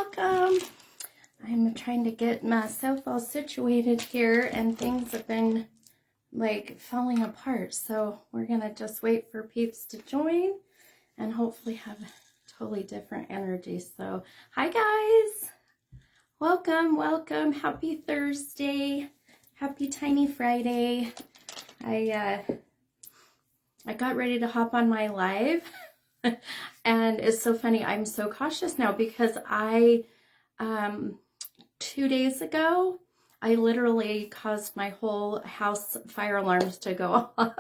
welcome. I'm trying to get myself all situated here and things have been like falling apart. So we're gonna just wait for peeps to join and hopefully have a totally different energy. So hi guys, welcome, welcome. Happy Thursday, happy Tiny Friday. I got ready to hop on my live and it's so funny. I'm so cautious now because 2 days ago, I literally caused my whole house fire alarms to go off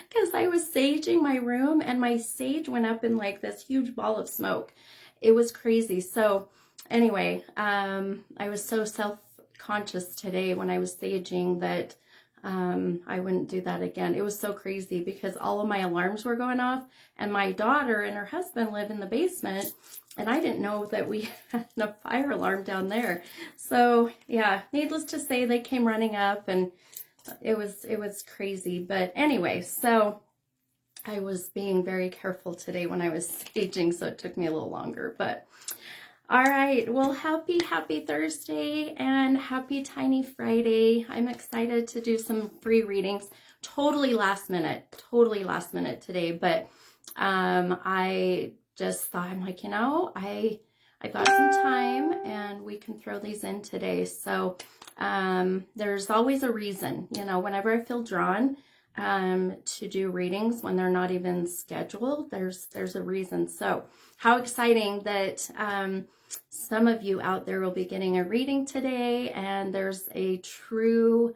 because I was saging my room and my sage went up in like this huge ball of smoke. It was crazy. So anyway, I was so self-conscious today when I was saging that I wouldn't do that again. It was so crazy because all of my alarms were going off and my daughter and her husband live in the basement and I didn't know that we had a fire alarm down there. So yeah, needless to say, they came running up and it was crazy. But anyway, so I was being very careful today when I was staging, so it took me a little longer, but all right, well, happy Thursday and happy Tiny Friday. I'm excited to do some free readings. Totally last minute today, but I just thought, I'm like, I got some time and we can throw these in today. So there's always a reason, whenever I feel drawn to do readings when they're not even scheduled, there's a reason. So how exciting that some of you out there will be getting a reading today, and there's a true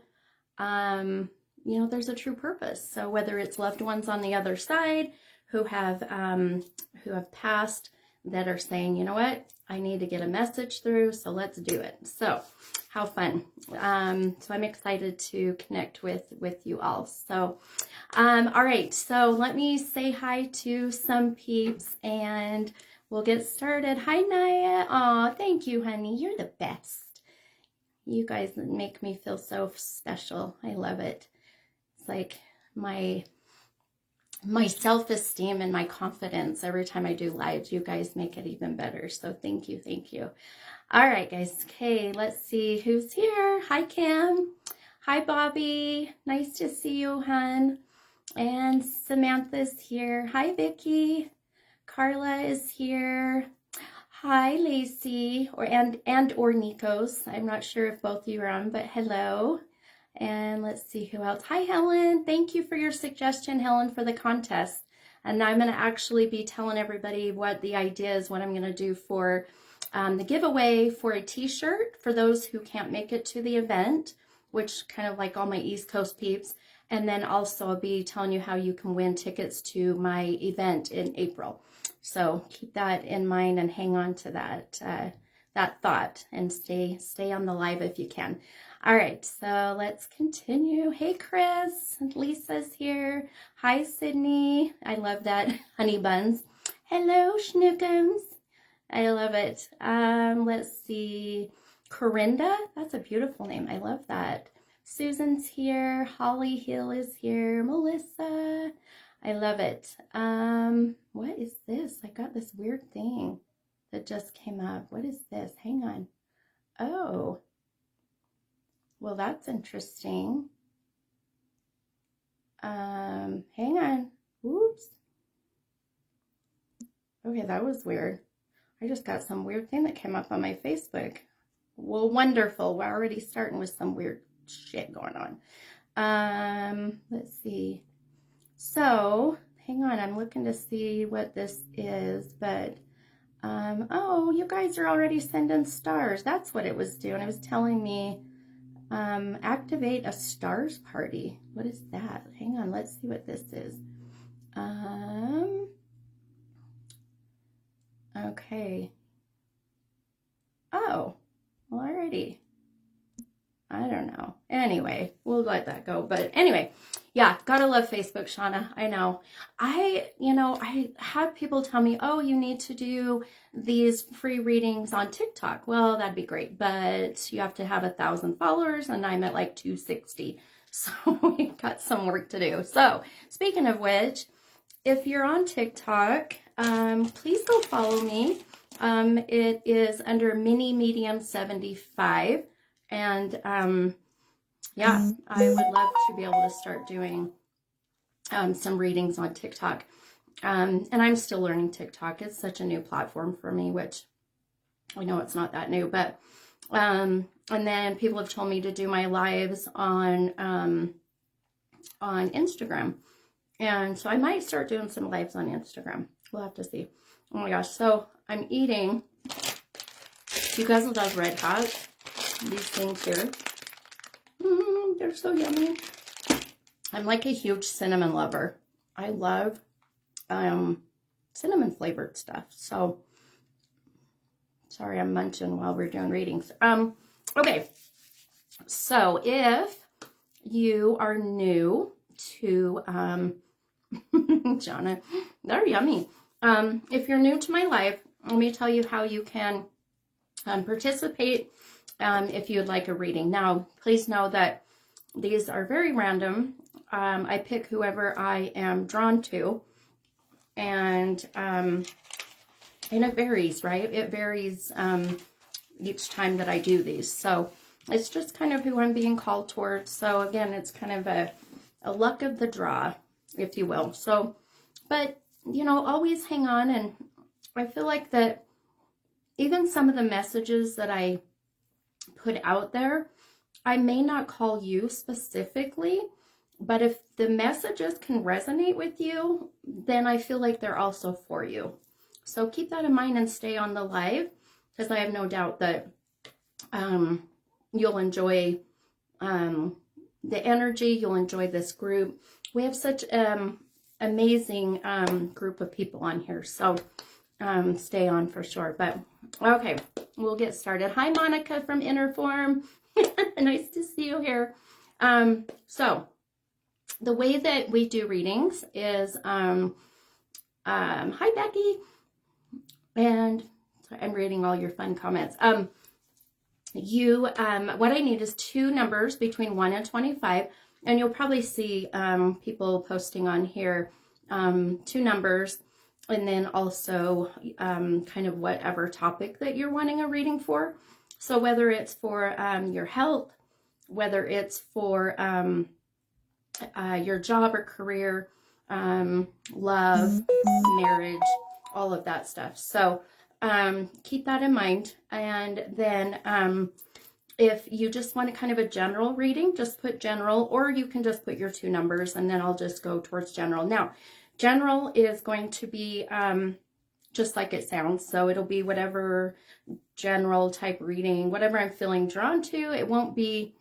there's a true purpose. So whether it's loved ones on the other side who have passed that are saying, you know what, I need to get a message through, so let's do it. So how fun. So I'm excited to connect with you all. So all right, so let me say hi to some peeps and we'll get started. Hi Naya. Aw, thank you, honey. You're the best. You guys make me feel so special. I love it. It's like my self-esteem and my confidence every time I do lives. You guys make it even better. So thank you, thank you. All right, guys. Okay, let's see who's here. Hi, Kim. Hi, Bobby. Nice to see you, hon. And Samantha's here. Hi, Vicky. Carla is here. Hi, Lacey, or Nikos. I'm not sure if both of you are on, but hello. And let's see who else. Hi, Helen. Thank you for your suggestion, Helen, for the contest. And I'm going to actually be telling everybody what the idea is, what I'm going to do for the giveaway for a t-shirt for those who can't make it to the event, which kind of like all my East Coast peeps. And then also I'll be telling you how you can win tickets to my event in April. So keep that in mind and hang on to that thought and stay on the live if you can. All right, so let's continue. Hey, Chris, Lisa's here. Hi, Sydney. I love that. Honey buns. Hello, Schnookums. I love it. Let's see. Corinda, that's a beautiful name. I love that. Susan's here. Holly Hill is here. Melissa. I love it. What is this? I got this weird thing that just came up. What is this? Hang on. Oh. Well, that's interesting. Hang on. Oops. Okay, that was weird. I just got some weird thing that came up on my Facebook. Well, wonderful. We're already starting with some weird shit going on. Let's see. So, hang on. I'm looking to see what this is, but oh, you guys are already sending stars. That's what it was doing. It was telling me activate a stars party. What is that? Hang on, let's see what this is. Okay. Oh, well, already. I don't know. Anyway, we'll let that go. But anyway, yeah, gotta love Facebook, Shauna. I know. I had people tell me, oh, you need to do these free readings on TikTok. Well, that'd be great, but you have to have 1,000 followers and I'm at like 260. So we've got some work to do. So speaking of which, if you're on TikTok, please go follow me. It is under mini medium 75. And yeah, I would love to be able to start doing some readings on TikTok. And I'm still learning TikTok. It's such a new platform for me, which I know it's not that new, but and then people have told me to do my lives on Instagram. And so I might start doing some lives on Instagram. We'll have to see. Oh my gosh. So I'm eating, you guys love Red Hot, these things here. They're so yummy. I'm like a huge cinnamon lover. I love cinnamon flavored stuff. So sorry, I'm munching while we're doing readings. Okay. So if you are new to Jonna, they're yummy. If you're new to my live, let me tell you how you can participate if you would like a reading. Now, please know that these are very random. I pick whoever I am drawn to, and it varies, right? It varies each time that I do these. So it's just kind of who I'm being called towards. So again, it's kind of a luck of the draw, if you will. So, but, you know, always hang on. And I feel like that even some of the messages that I put out there, I may not call you specifically, but if the messages can resonate with you, then I feel like they're also for you. So keep that in mind and stay on the live, because I have no doubt that you'll enjoy the energy. You'll enjoy this group. We have such amazing group of people on here. So stay on for sure. But okay, we'll get started. Hi, Monica from Inner Form. Nice to see you here. So the way that we do readings is, hi, Becky. And sorry, I'm reading all your fun comments. What I need is 2 numbers between 1 and 25. And you'll probably see people posting on here 2 numbers, and then also kind of whatever topic that you're wanting a reading for. So whether it's for your health, whether it's for your job or career, love, marriage, all of that stuff. So keep that in mind. And then if you just want a kind of a general reading, just put general, or you can just put your 2 numbers, and then I'll just go towards general. Now, general is going to be just like it sounds. So it'll be whatever general type reading, whatever I'm feeling drawn to. It won't be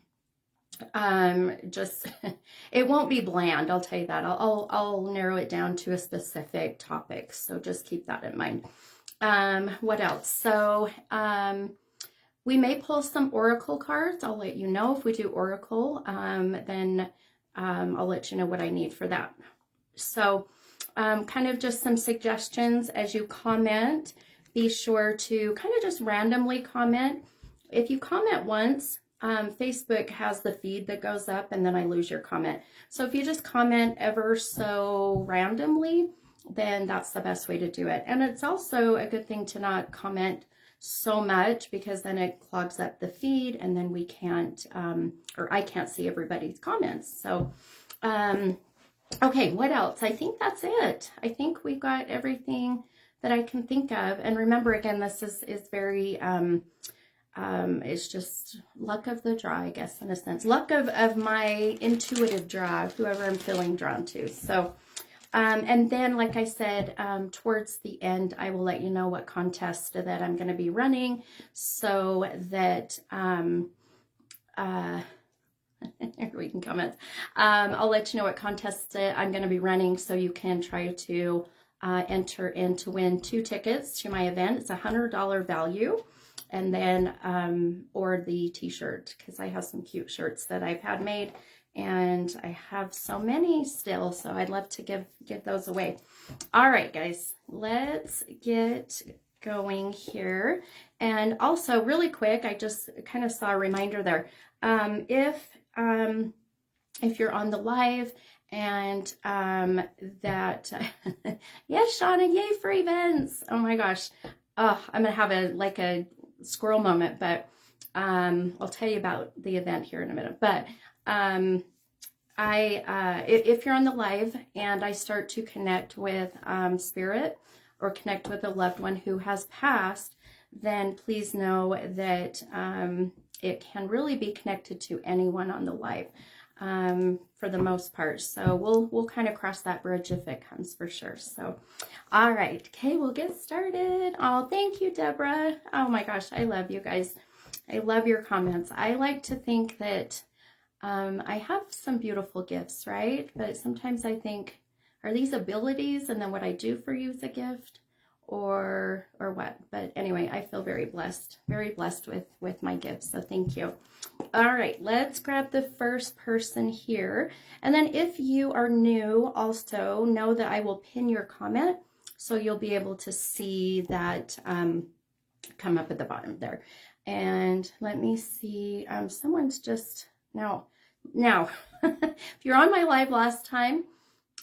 it won't be bland. I'll tell you that. I'll narrow it down to a specific topic. So just keep that in mind. What else? So we may pull some oracle cards. I'll let you know if we do oracle. Then I'll let you know what I need for that. So kind of just some suggestions as you comment. Be sure to kind of just randomly comment. If you comment once, Facebook has the feed that goes up, and then I lose your comment. So if you just comment ever so randomly, then that's the best way to do it. And it's also a good thing to not comment so much, because then it clogs up the feed, and then we can't, or I can't see everybody's comments. So, okay, what else? I think that's it. I think we've got everything that I can think of. And remember, again, this is very, it's just luck of the draw, I guess, in a sense. Luck of my intuitive draw, whoever I'm feeling drawn to. So, and then, like I said, towards the end, I will let you know what contest that I'm going to be running, so that, we can comment. I'll let you know what contest I'm going to be running, so you can try to enter in to win 2 tickets to my event. It's $100 value. And then, or the t-shirt, because I have some cute shirts that I've had made, and I have so many still, so I'd love to give those away. All right, guys, let's get going here. And also, really quick, I just kind of saw a reminder there. If you're on the live, and that, yes, Shauna, yay for events. Oh my gosh. oh, I'm going to have a squirrel moment, but I'll tell you about the event here in a minute. But if you're on the live and I start to connect with spirit or connect with a loved one who has passed, then please know that it can really be connected to anyone on the live for the most part. So we'll kind of cross that bridge if it comes, for sure. So, all right. Okay, we'll get started. Oh, thank you, Deborah. Oh my gosh, I love you guys. I love your comments. I like to think that I have some beautiful gifts, right? But sometimes I think, are these abilities and then what I do for you is a gift, or what? But anyway, I feel very blessed with my gifts. So thank you. All right, let's grab the first person here. And then if you are new, also know that I will pin your comment, so you'll be able to see that come up at the bottom there. And let me see, someone's just now, if you're on my live last time,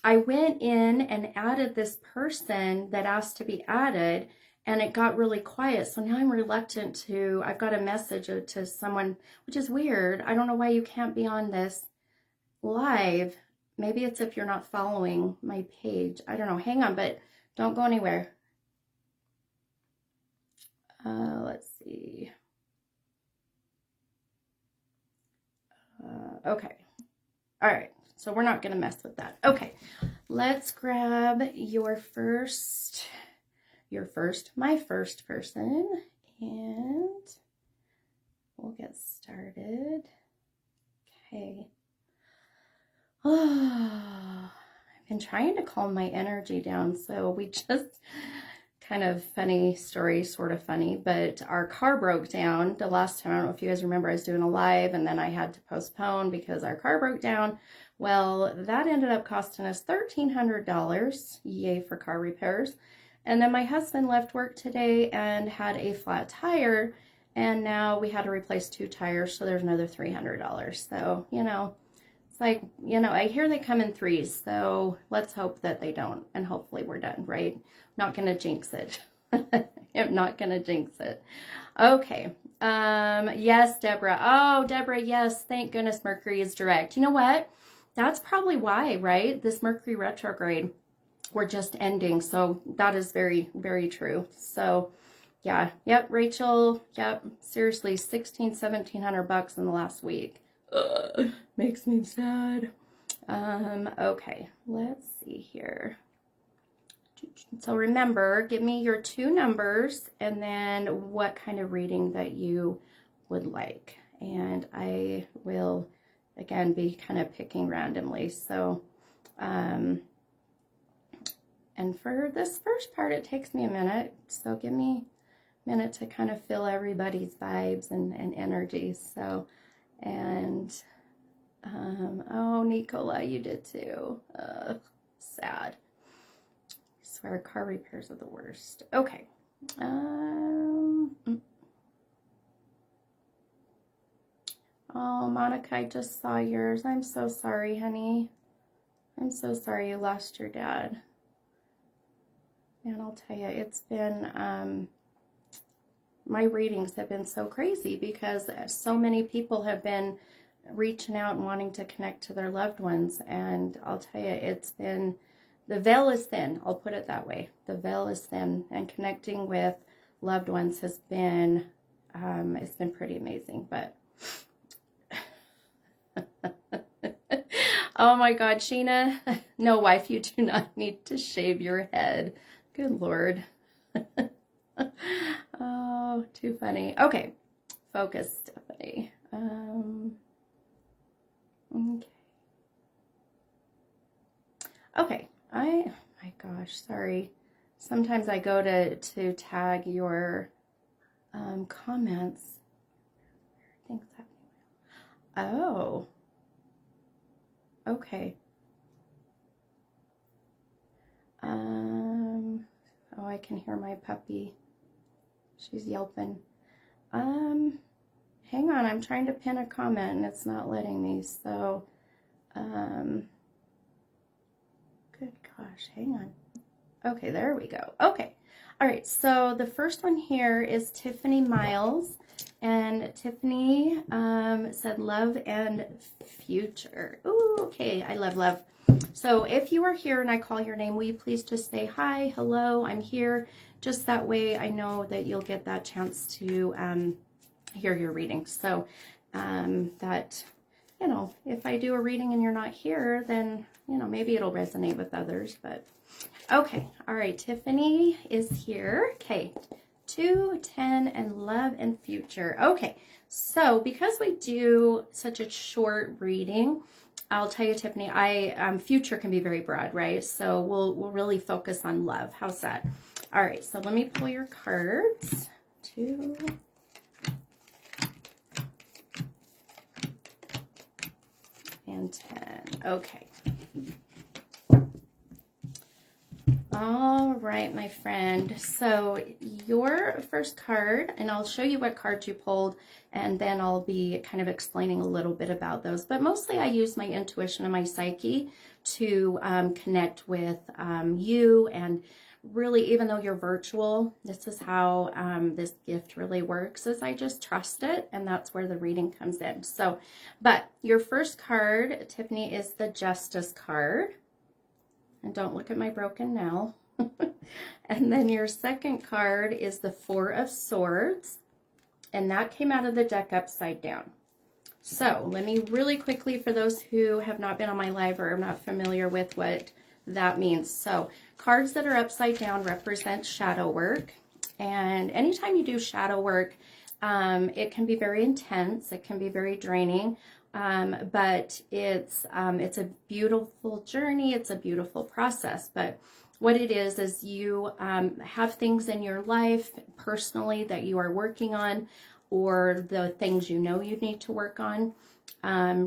I went in and added this person that asked to be added, and it got really quiet. So now I'm reluctant to, I've got a message to someone, which is weird. I don't know why you can't be on this live. Maybe it's if you're not following my page. I don't know. Hang on, but don't go anywhere. Let's see. Okay. All right. So we're not going to mess with that. Okay. Let's grab my first person, and we'll get started. Okay. Oh, I've been trying to calm my energy down. So we just, kind of funny story, sort of funny, but our car broke down the last time. I don't know if you guys remember, I was doing a live and then I had to postpone because our car broke down. Well, that ended up costing us $1,300. Yay for car repairs. And then my husband left work today and had a flat tire, and now we had to replace 2 tires, so there's another $300. So, you know, it's like, you know, I hear they come in threes, so let's hope that they don't, and hopefully we're done, right? Not gonna jinx it. I'm not gonna jinx it. Okay. Yes, Deborah. Oh, Deborah, yes, thank goodness Mercury is direct. You know what? That's probably why, right? This Mercury retrograde, we're just ending. So that is very, very true. So yeah, yep, Rachel, yep, seriously, $1,700 in the last week. Makes me sad. Okay, let's see here. So remember, give me your 2 numbers and then what kind of reading that you would like. And I will, again, be kind of picking randomly. So, and for this first part, it takes me a minute. So give me a minute to kind of feel everybody's vibes and energies. So, and, oh, Nicola, you did too. Sad. I swear, car repairs are the worst. Okay. Oh, Monica, I just saw yours. I'm so sorry, honey. I'm so sorry you lost your dad. And I'll tell you, it's been, my readings have been so crazy because so many people have been reaching out and wanting to connect to their loved ones. And I'll tell you, it's been, the veil is thin. I'll put it that way. The veil is thin, and connecting with loved ones has been, it's been pretty amazing. But oh my God, Sheena, no, wife, you do not need to shave your head. Good Lord. Oh, too funny. Okay, focus, Stephanie. Okay. Okay. My gosh, sorry. Sometimes I go to tag your comments. Things happening. Oh. Okay. Oh, I can hear my puppy. She's yelping. Hang on, I'm trying to pin a comment and it's not letting me. So, good gosh, hang on. Okay, there we go. Okay. All right, so the first one here is Tiffany Miles, and Tiffany said love and future. Ooh, okay, I love love. So if you are here and I call your name, will you please just say hi, hello, I'm here. Just that way I know that you'll get that chance to hear your reading. So that, you know, if I do a reading and you're not here, then, you know, maybe it'll resonate with others, but okay. All right, Tiffany is here. Okay, 2, 10, and love and future. Okay, so because we do such a short reading, I'll tell you, Tiffany, future can be very broad, right? So we'll really focus on love. How's that? All right, so let me pull your cards. 2, and 10. Okay. All right, my friend. So your first card, and I'll show you what cards you pulled, and then I'll be kind of explaining a little bit about those. But mostly I use my intuition and my psyche to connect with you. And really, even though you're virtual, this is how this gift really works, is I just trust it, and that's where the reading comes in. So, but your first card, Tiffany, is the Justice card. And don't look at my broken nail. And then your second card is the 4 of Swords. And that came out of the deck upside down. So let me really quickly, for those who have not been on my live or are not familiar with what that means. So cards that are upside down represent shadow work. And anytime you do shadow work, it can be very intense. It can be very draining. But it's a beautiful journey. It's a beautiful process. But what it is you have things in your life personally that you are working on, or the things you know you need to work on,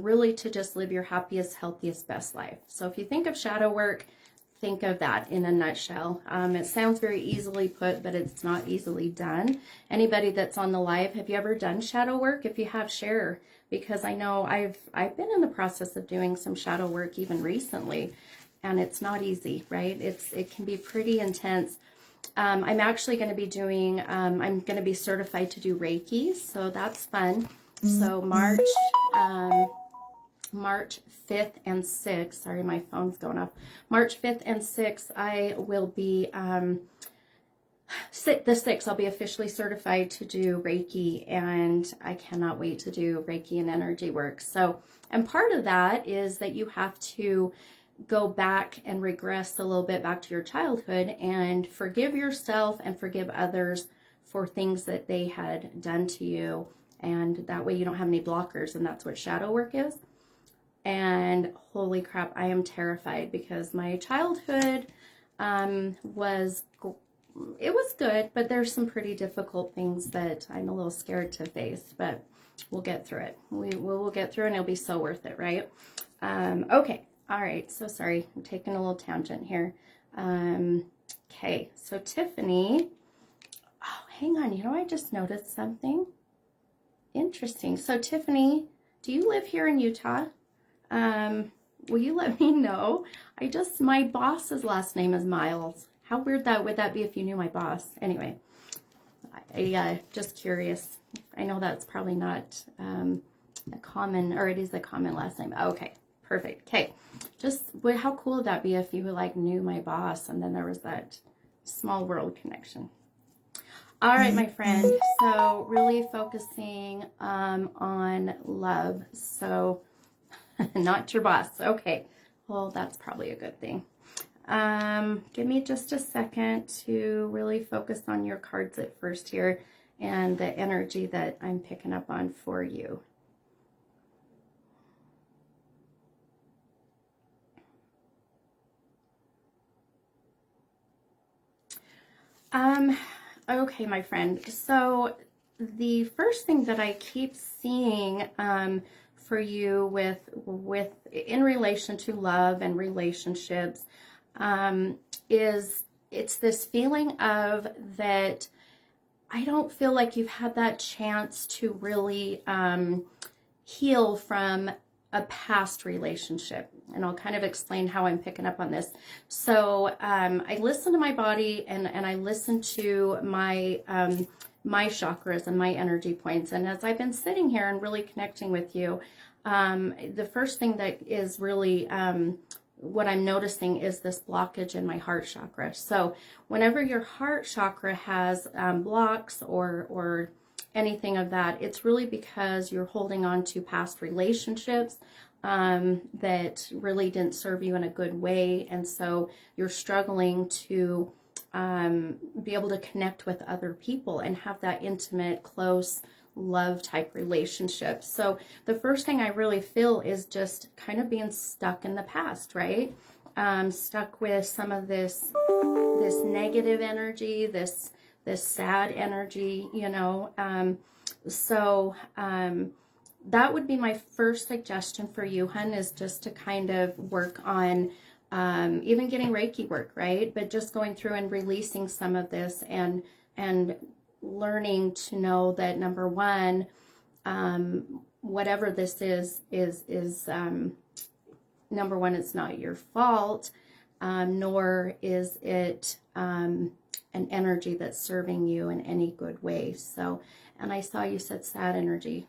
really to just live your happiest, healthiest, best life. So if you think of shadow work, think of that in a nutshell. It sounds very easily put, but it's not easily done. Anybody that's on the live, have you ever done shadow work? If you have, share, because I know I've been in the process of doing some shadow work even recently, and it's not easy, right? It can be pretty intense. I'm actually going to be doing, I'm going to be certified to do Reiki, so that's fun. So March 5th and 6th, sorry, my phone's going off. March 5th and 6th, I will be, the 6th, I'll be officially certified to do Reiki, and I cannot wait to do Reiki and energy work. So, and part of that is that you have to go back and regress a little bit back to your childhood and forgive yourself and forgive others for things that they had done to you. And that way you don't have any blockers, and that's what shadow work is. And holy crap, I am terrified because my childhood was good, but there's some pretty difficult things that I'm a little scared to face, but we'll get through it. We'll get through it, and it'll be so worth it, right? Okay, all right, so sorry, I'm taking a little tangent here. Okay, so Tiffany, oh, hang on, you know, I just noticed something interesting. So Tiffany, do you live here in Utah? Will you let me know? My boss's last name is Miles. How weird would that be if you knew my boss? Anyway, I just curious. I know that's probably not a common, or it is a common last name. Okay, perfect. Okay, how cool would that be if you like knew my boss and then there was that small world connection? All right, my friend. So really focusing on love. So not your boss. Okay. Well, that's probably a good thing. Give me just a second to really focus on your cards at first here and the energy that I'm picking up on for you. Okay, my friend. So the first thing that I keep seeing for you with in relation to love and relationships is it's this feeling of that I don't feel like you've had that chance to really heal from a past relationship. And I'll kind of explain how I'm picking up on this. So I listen to my body, and I listen to my my chakras and my energy points. And as I've been sitting here and really connecting with you, the first thing that is really what I'm noticing is this blockage in my heart chakra. So whenever your heart chakra has blocks or anything of that, it's really because you're holding on to past relationships that really didn't serve you in a good way. And so you're struggling to be able to connect with other people and have that intimate, close, love type relationship. So the first thing I really feel is just kind of being stuck in the past, right? Stuck with some of this negative energy, this sad energy, you know. That would be my first suggestion for you, hun, is just to kind of work on even getting Reiki work, right? But just going through and releasing some of this and learning to know that, number one, whatever this is number one, it's not your fault, nor is it an energy that's serving you in any good way. So, and I saw you said sad energy.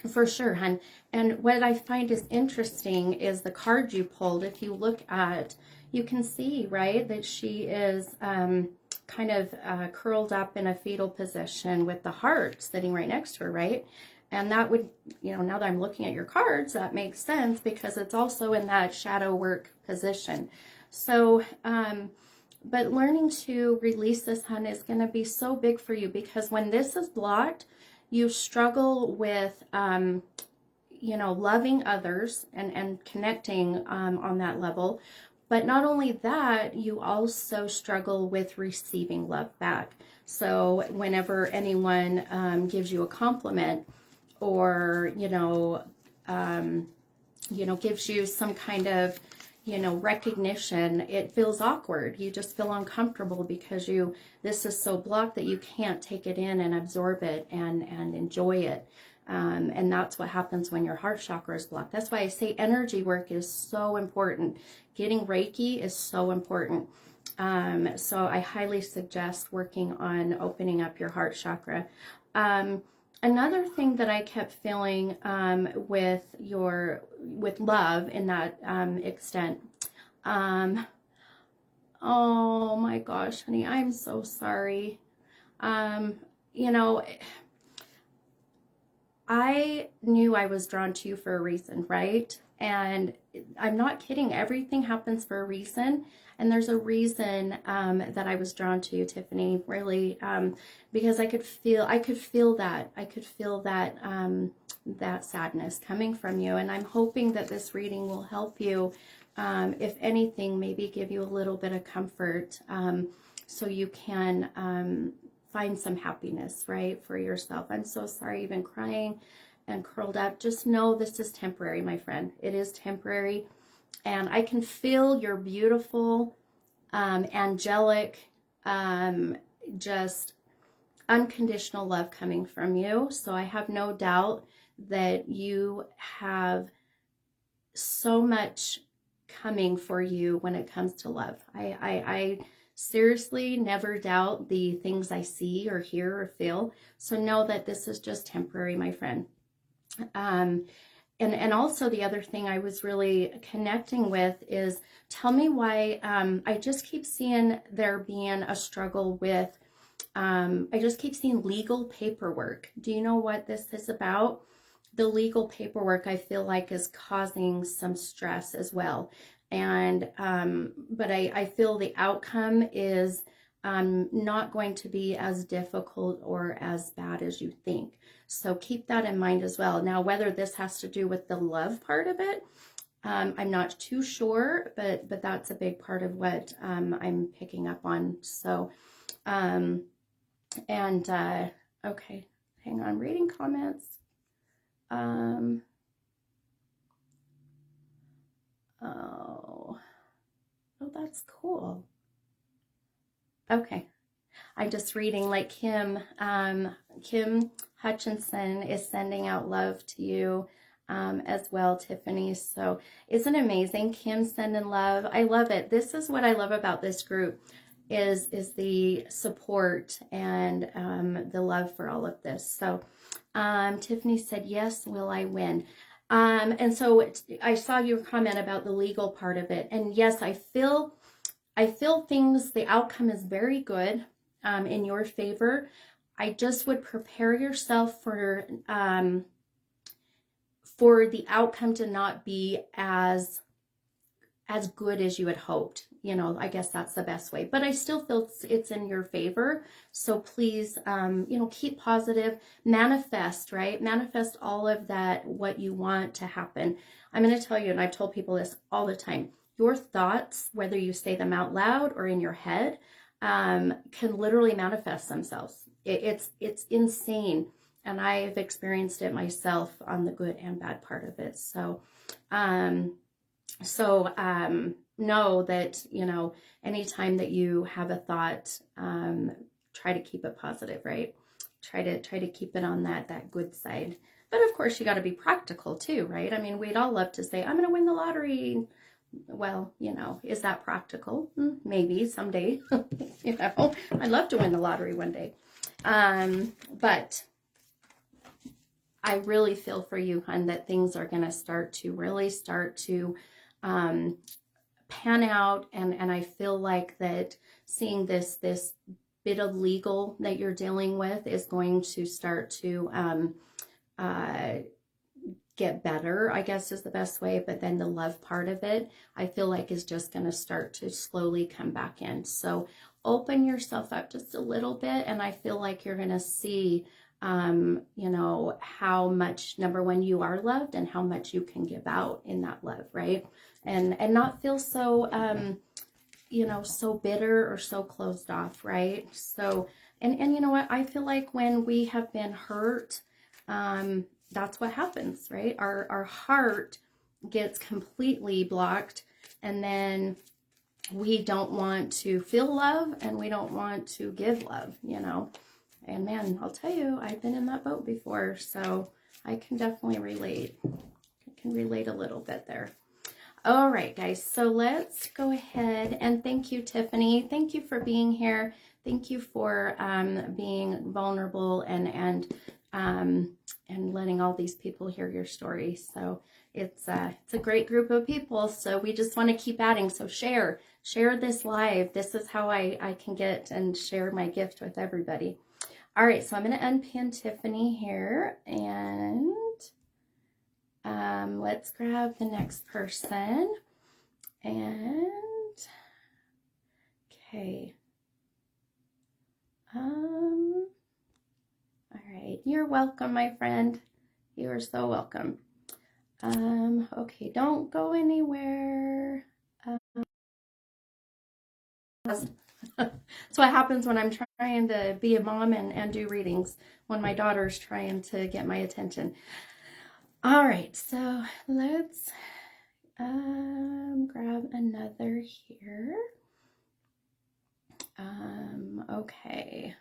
For sure, hun. And what I find is interesting is the card you pulled. If you look at, you can see, right, that she is kind of curled up in a fetal position with the heart sitting right next to her, right? And that would, you know, now that I'm looking at your cards, that makes sense because it's also in that shadow work position. So, but learning to release this, hun, is going to be so big for you, because when this is blocked, you struggle with, you know, loving others and connecting on that level. But not only that, you also struggle with receiving love back. So whenever anyone gives you a compliment, or, gives you some kind of, recognition, it feels awkward. You just feel uncomfortable because this is so blocked that you can't take it in and absorb it and enjoy it. And that's what happens when your heart chakra is blocked. That's why I say energy work is so important. Getting Reiki is so important. So I highly suggest working on opening up your heart chakra. Another thing that I kept feeling with love in that extent. Oh my gosh, honey, I'm so sorry. I knew I was drawn to you for a reason, right? And I'm not kidding. Everything happens for a reason. And there's a reason that I was drawn to you, Tiffany, really, because I could feel that. I could feel that, that sadness coming from you. And I'm hoping that this reading will help you, if anything, maybe give you a little bit of comfort, so you can find some happiness, right, for yourself. I'm so sorry you've been crying and curled up. Just know this is temporary, my friend. It is temporary. And I can feel your beautiful, angelic, just unconditional love coming from you. So I have no doubt that you have so much coming for you when it comes to love. I seriously never doubt the things I see or hear or feel. So know that this is just temporary, my friend. And also the other thing I was really connecting with is, tell me why I just keep seeing there being a struggle with, I just keep seeing legal paperwork. Do you know what this is about? The legal paperwork, I feel like, is causing some stress as well. And, but I feel the outcome is not going to be as difficult or as bad as you think. So keep that in mind as well. Now, whether this has to do with the love part of it, I'm not too sure, but that's a big part of what I'm picking up on. So, okay, hang on, reading comments. Oh, that's cool. Okay. I'm just reading, like, Kim Hutchinson is sending out love to you. as well, Tiffany. So isn't it amazing? Kim sending love. I love it. This is what I love about this group is the support and the love for all of this. So Tiffany said, yes, will I win? And so I saw your comment about the legal part of it. And yes, I feel things, the outcome is very good in your favor. I just would prepare yourself for the outcome to not be as good as you had hoped. You know, I guess that's the best way, but I still feel it's in your favor. So please, you know, keep positive, manifest, right? Manifest all of that, what you want to happen. I'm going to tell you, and I've told people this all the time, your thoughts, whether you say them out loud or in your head, can literally manifest themselves. It's insane. And I've experienced it myself on the good and bad part of it. So, know that, you know, anytime that you have a thought, try to keep it positive, right? Try to keep it on that good side. But of course you got to be practical too, right? I mean, we'd all love to say, I'm going to win the lottery. Well, you know, is that practical? Maybe someday, you know, I'd love to win the lottery one day. But I really feel for you, hon, that things are going to really start to pan out. And I feel like that seeing this bit of legal that you're dealing with is going to start to get better, I guess is the best way. But then the love part of it, I feel like is just going to start to slowly come back in. So open yourself up just a little bit. And I feel like you're going to see, you know, how much, number one, you are loved and how much you can give out in that love, right? And not feel so, you know, so bitter or so closed off, right? So, and you know what, I feel like when we have been hurt, that's what happens, right? Our heart gets completely blocked, and then we don't want to feel love and we don't want to give love, you know. And man, I'll tell you, I've been in that boat before, so I can definitely relate. I can relate a little bit there. All right, guys, so let's go ahead and thank you, Tiffany. Thank you for being here. Thank you for being vulnerable and letting all these people hear your story. So it's a great group of people. So we just want to keep adding. So share this live. This is how I can get and share my gift with everybody. All right, so I'm going to unpin Tiffany here, and let's grab the next person. And okay. All right, you're welcome, my friend. You are so welcome. Okay, don't go anywhere. That's what happens when I'm trying to be a mom and do readings, when my daughter's trying to get my attention. All right, so let's grab another here. Okay.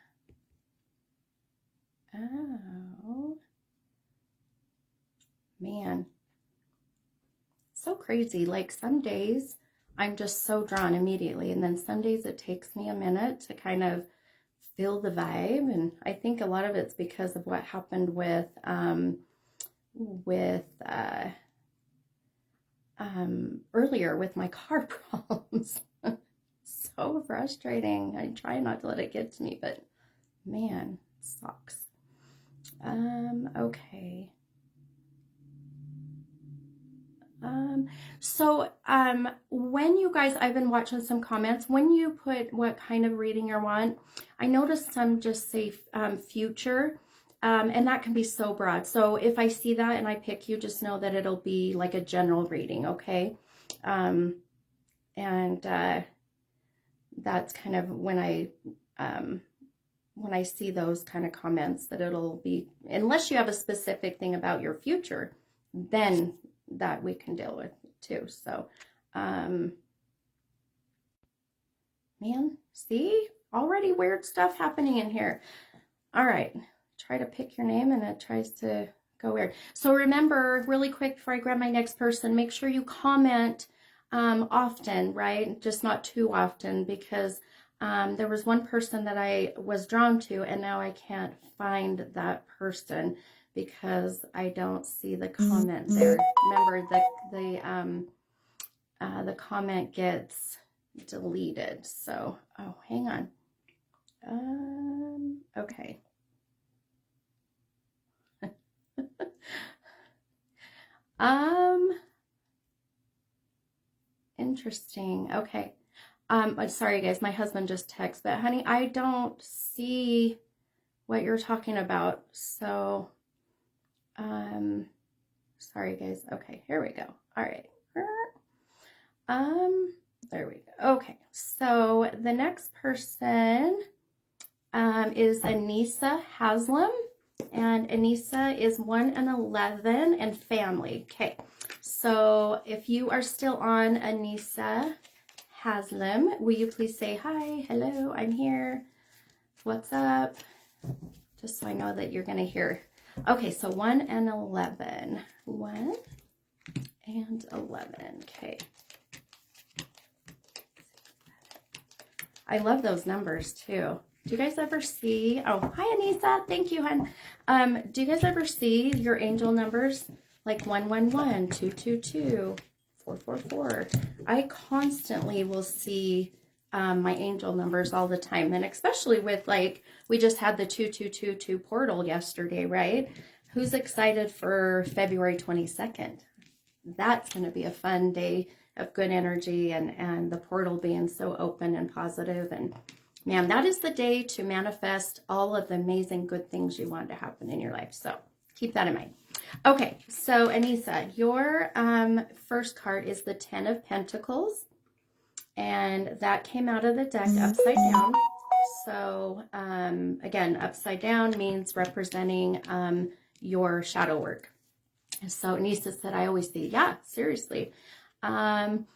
Oh, man. So crazy. Like some days I'm just so drawn immediately, and then some days it takes me a minute to kind of feel the vibe. And I think a lot of it's because of what happened with earlier with my car problems. So frustrating. I try not to let it get to me, but man, it sucks. Okay. So when you guys, I've been watching some comments, when you put what kind of reading you want, I noticed some just say future, and that can be so broad. So if I see that and I pick you, just know that it'll be like a general reading, okay? And that's kind of when I see those kind of comments, that it'll be, unless you have a specific thing about your future, then that we can deal with too. So, man, see, already weird stuff happening in here. All right, try to pick your name and it tries to go weird. So remember, really quick before I grab my next person, make sure you comment often, right? Just not too often, because there was one person that I was drawn to, and now I can't find that person because I don't see the comment there. Remember, the comment gets deleted. So, oh, hang on. Okay. Interesting. Okay. Sorry guys, my husband just texted, but honey, I don't see what you're talking about. So, sorry guys. Okay, here we go. All right. There we go. Okay. So the next person, is Anissa Haslam, and Anissa is 1 and 11 and family. Okay. So if you are still on, Anissa Haslam, will you please say hi, hello, I'm here, what's up, just so I know that you're going to hear. Okay, so 1 and 11. 1 and 11. Okay. I love those numbers too. Do you guys ever see, oh, hi Anissa, thank you, hon. Do you guys ever see your angel numbers? Like 111, 222, 444. I constantly will see my angel numbers all the time. And especially with, like, we just had the 2222 portal yesterday, right? Who's excited for February 22nd? That's going to be a fun day of good energy, and the portal being so open and positive. And man, that is the day to manifest all of the amazing good things you want to happen in your life. So keep that in mind. Okay, so Anissa, your first card is the 10 of Pentacles, and that came out of the deck upside down. So again, upside down means representing your shadow work. So Anissa said, I always see, yeah, seriously. And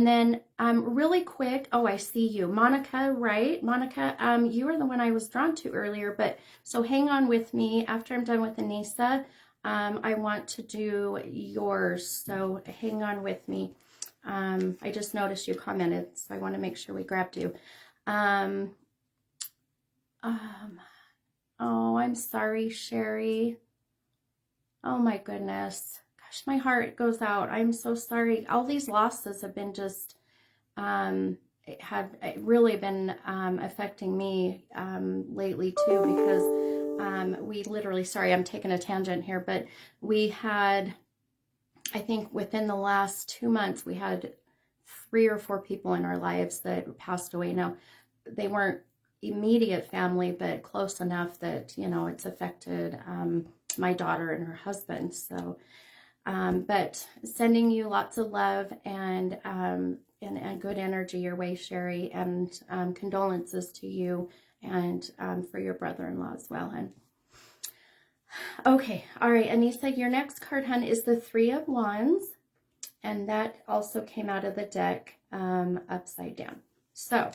then really quick, oh, I see you, Monica, right? Monica, you were the one I was drawn to earlier, but so hang on with me. After I'm done with Anissa, I want to do yours, so hang on with me. I just noticed you commented, so I want to make sure we grabbed you. Oh, I'm sorry, Sherry. Oh my goodness. Gosh, my heart goes out. I'm so sorry. All these losses have been just, have really been affecting me lately too, because we literally, sorry, I'm taking a tangent here, but we had, I think within the last 2 months, we had 3 or 4 people in our lives that passed away. Now, they weren't immediate family, but close enough that, you know, it's affected my daughter and her husband. So, but sending you lots of love and good energy your way, Sherry, and condolences to you and for your brother-in-law as well, hon. Okay, all right, Anissa, your next card, hon, is the 3 of Wands, and that also came out of the deck upside down. So,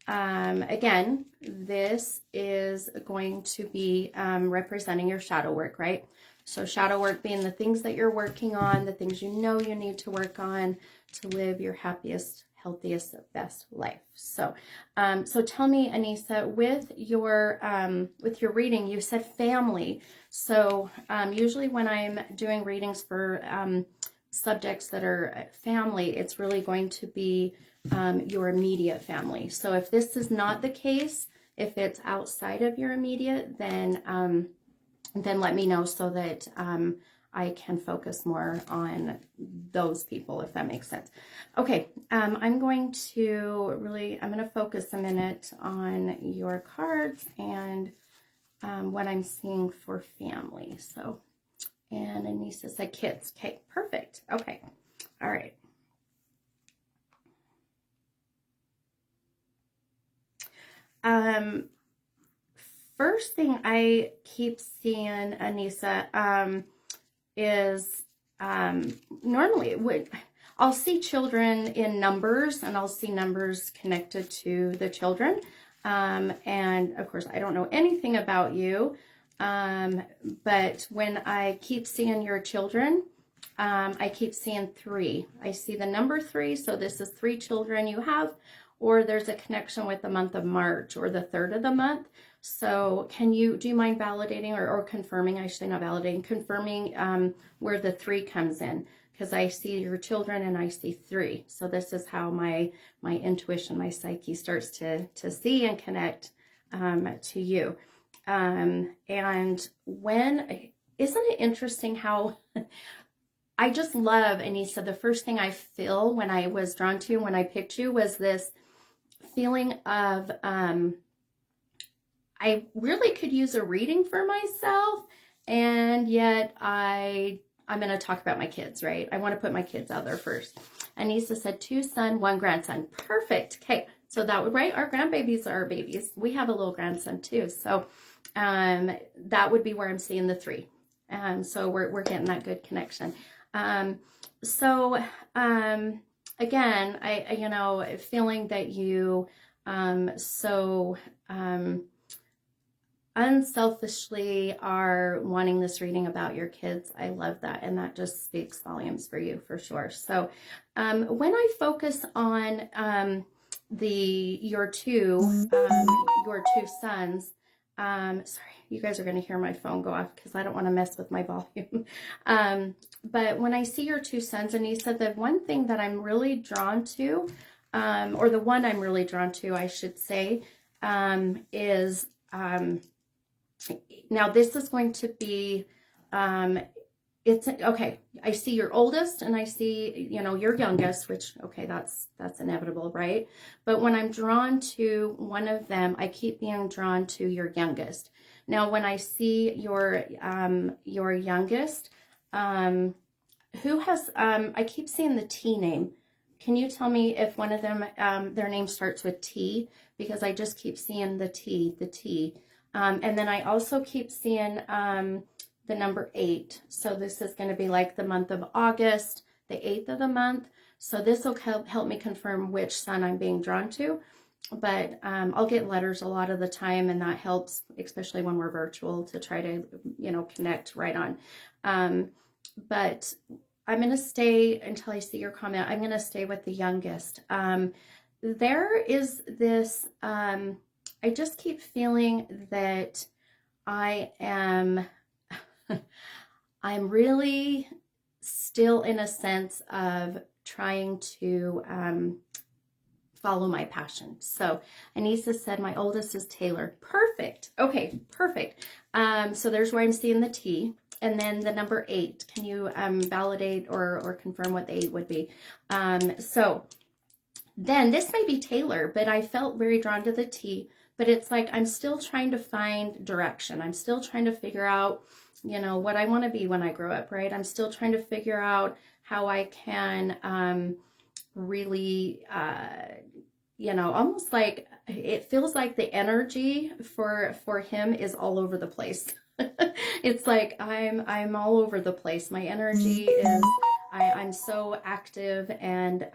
again, this is going to be representing your shadow work, right? So shadow work being the things that you're working on, the things you know you need to work on to live your happiest, healthiest, best life. So, so tell me, Anissa, with your reading, you said family. So, usually when I'm doing readings for subjects that are family, it's really going to be your immediate family. So if this is not the case, if it's outside of your immediate, then let me know so that I can focus more on those people, if that makes sense. Okay, I'm going to focus a minute on your cards and what I'm seeing for family. So, and Anissa said kids. Okay, perfect. Okay, all right. First thing I keep seeing, Anissa, is normally I'll see children in numbers, and I'll see numbers connected to the children. And of course, I don't know anything about you. But when I keep seeing your children, I keep seeing 3. I see the number 3, so this is 3 children you have, or there's a connection with the month of March or the 3rd of the month. So do you mind validating or confirming, I should say not validating, confirming where the 3 comes in? Because I see your children and I see 3. So this is how my intuition, my psyche starts to see and connect to you. And isn't it interesting how I just love, Anissa, the first thing I feel when I was drawn to you, when I picked you, was this feeling of, I really could use a reading for myself, and yet I'm going to talk about my kids, right? I want to put my kids out there first. Anissa said 2 sons, 1 grandson. Perfect. Okay. So that would, right? Our grandbabies are our babies. We have a little grandson too. So, that would be where I'm seeing the 3. So we're getting that good connection. Again, I feeling that you, unselfishly are wanting this reading about your kids. I love that. And that just speaks volumes for you for sure. So, when I focus on, your two sons, sorry, you guys are going to hear my phone go off because I don't want to mess with my volume. But when I see your 2 sons, Anissa, the one thing that I'm really drawn to, or the one I'm really drawn to, I should say, is, now this is going to be, it's okay. I see your oldest and I see, your youngest, which, okay, that's inevitable, right? But when I'm drawn to one of them, I keep being drawn to your youngest. Now, when I see your youngest, who has, I keep seeing the T name. Can you tell me if one of them, their name starts with T? Because I just keep seeing the T. And then I also keep seeing, the number 8. So this is going to be like the month of August, the 8th of the month. So this will help me confirm which son I'm being drawn to. But I'll get letters a lot of the time, and that helps, especially when we're virtual, to try to, connect right on. But I'm going to stay until I see your comment. I'm going to stay with the youngest. There is this, I just keep feeling that I'm really still in a sense of trying to follow my passion. So Anissa said my oldest is Taylor. Perfect. Okay, perfect. So there's where I'm seeing the T. And then the number 8. Can you validate or confirm what the 8 would be? So then this may be Taylor, but I felt very drawn to the T. But it's like I'm still trying to find direction. I'm still trying to figure out, what I want to be when I grow up, right? I'm still trying to figure out how I can really, almost like it feels like the energy for him is all over the place. It's like I'm all over the place. My energy is, I'm so active, and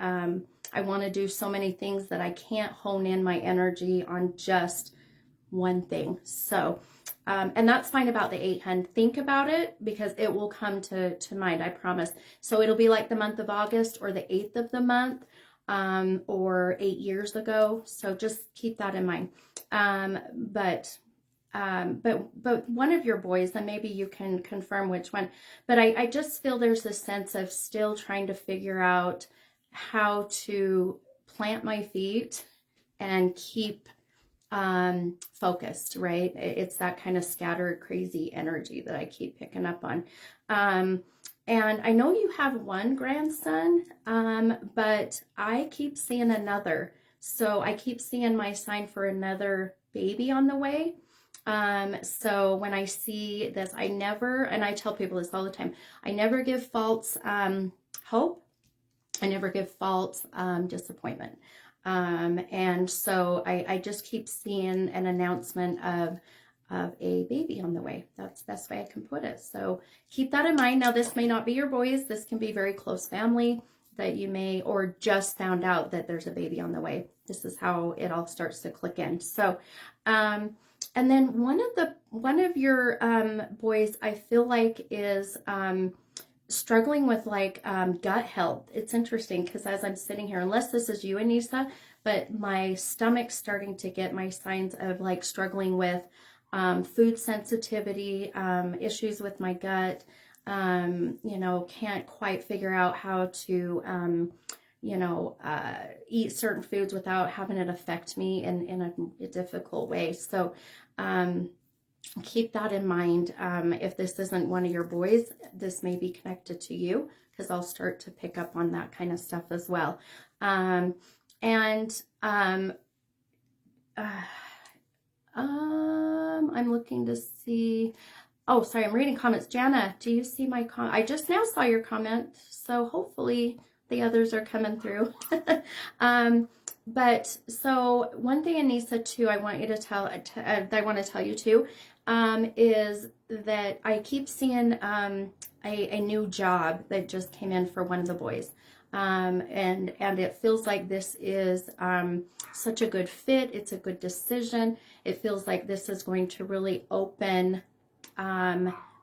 I want to do so many things that I can't hone in my energy on just one thing. So, and that's fine about the 8, hun. Think about it because it will come to mind, I promise. So it'll be like the month of August or the 8th of the month, or 8 years ago. So just keep that in mind. But one of your boys, and maybe you can confirm which one, but I just feel there's this sense of still trying to figure out how to plant my feet and keep focused, right? It's that kind of scattered, crazy energy that I keep picking up on. And I know you have 1 grandson, but I keep seeing another. So I keep seeing my sign for another baby on the way. So when I see this, and I tell people this all the time, I never give false hope. I never give false disappointment. And so I just keep seeing an announcement of a baby on the way. That's the best way I can put it. So keep that in mind. Now, this may not be your boys. This can be very close family that you may, or just found out that there's a baby on the way. This is how it all starts to click in. So, And then one of your boys, I feel like is struggling with like gut health. It's interesting because as I'm sitting here, unless this is you, Anissa, but my stomach's starting to get my signs of like struggling with food sensitivity, issues with my gut. You know, can't quite figure out how to you know, eat certain foods without having it affect me in a difficult way. So keep that in mind. If this isn't one of your boys, this may be connected to you because I'll start to pick up on that kind of stuff as well. And I'm looking to see. Oh, sorry, I'm reading comments. Jana, do you see my comment? I just now saw your comment, so hopefully the others are coming through. But so one thing, Anissa, too, I want to tell you too, is that I keep seeing a new job that just came in for one of the boys. And it feels like this is such a good fit. It's a good decision. It feels like this is going to really open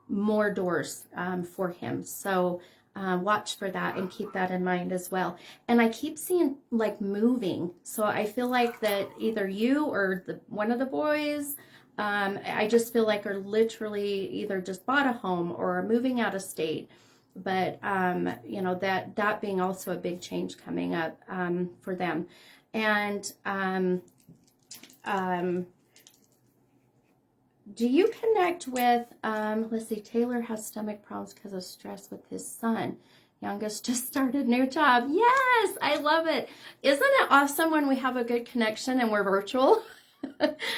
more doors for him. So watch for that and keep that in mind as well. And I keep seeing like moving. So I feel like that either you or one of the boys, I just feel like are literally either just bought a home or are moving out of state. But, you know, that being also a big change coming up for them. And do you connect with, let's see, Taylor has stomach problems because of stress with his son. Youngest just started a new job. Yes, I love it. Isn't it awesome when we have a good connection and we're virtual?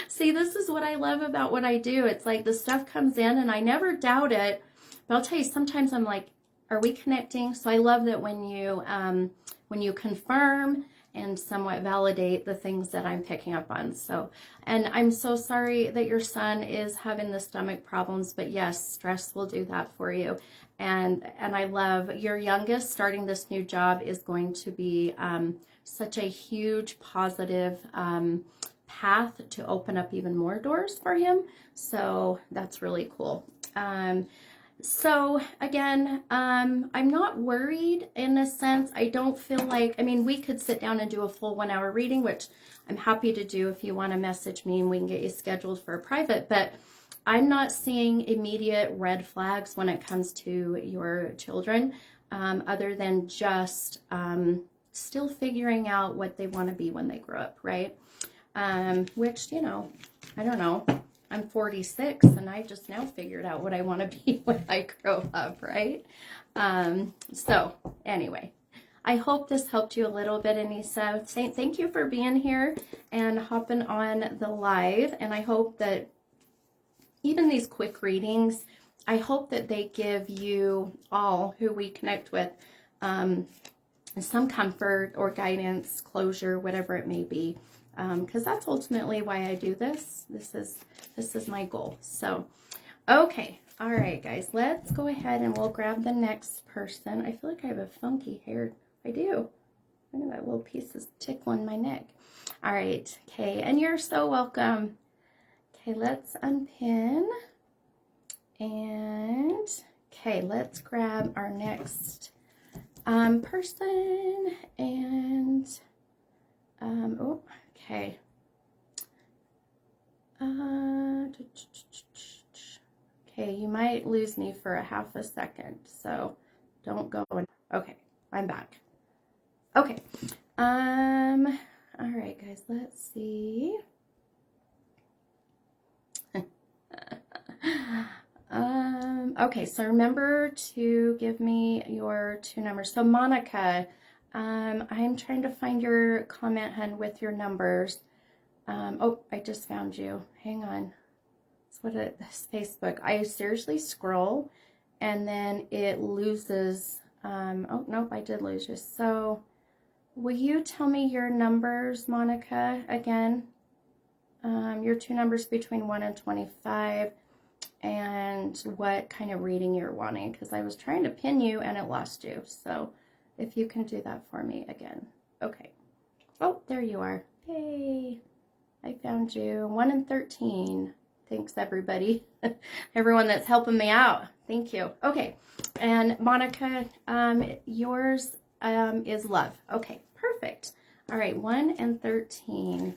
See, this is what I love about what I do. It's like the stuff comes in and I never doubt it. But I'll tell you, sometimes I'm like, are we connecting? So I love that when you confirm and somewhat validate the things that I'm picking up on. So, and I'm so sorry that your son is having the stomach problems, but yes, stress will do that for you. And I love your youngest starting this new job is going to be such a huge positive path to open up even more doors for him. So that's really cool. So again, I'm not worried in a sense. I don't feel like, I mean, we could sit down and do a full 1 hour reading, which I'm happy to do if you want to message me and we can get you scheduled for a private, but I'm not seeing immediate red flags when it comes to your children, other than just still figuring out what they want to be when they grow up, right? Which, you know, I don't know. I'm 46 and I just now figured out what I want to be when I grow up, right? So anyway, I hope this helped you a little bit, Anissa. Thank you for being here and hopping on the live. And I hope that even these quick readings, I hope that they give you all who we connect with some comfort or guidance, closure, whatever it may be. Because that's ultimately why I do this. This is my goal. So, okay. All right, guys. Let's go ahead and we'll grab the next person. I feel like I have a funky hair. I do. Look at that little piece is tickling my neck. All right. Okay. And you're so welcome. Okay. Let's unpin. And, okay. Let's grab our next person. And, oh, okay. Okay, you might lose me for a half a second, so don't go. Okay, I'm back. Okay. All right, guys, let's see. Okay, so remember to give me your 2 numbers. So Monica, I'm trying to find your comment, hun, with your numbers. Oh, I just found you. Hang on. That's what this Facebook. I seriously scroll and then it loses. Oh, nope, I did lose you. So will you tell me your numbers, Monica, again? Your 2 numbers between 1 and 25 and what kind of reading you're wanting, because I was trying to pin you and it lost you. So if you can do that for me again. Okay. Oh, there you are. Yay. I found you. 1 and 13. Thanks, everybody. Everyone that's helping me out. Thank you. Okay. And Monica, yours is love. Okay, perfect. All right, 1 and 13.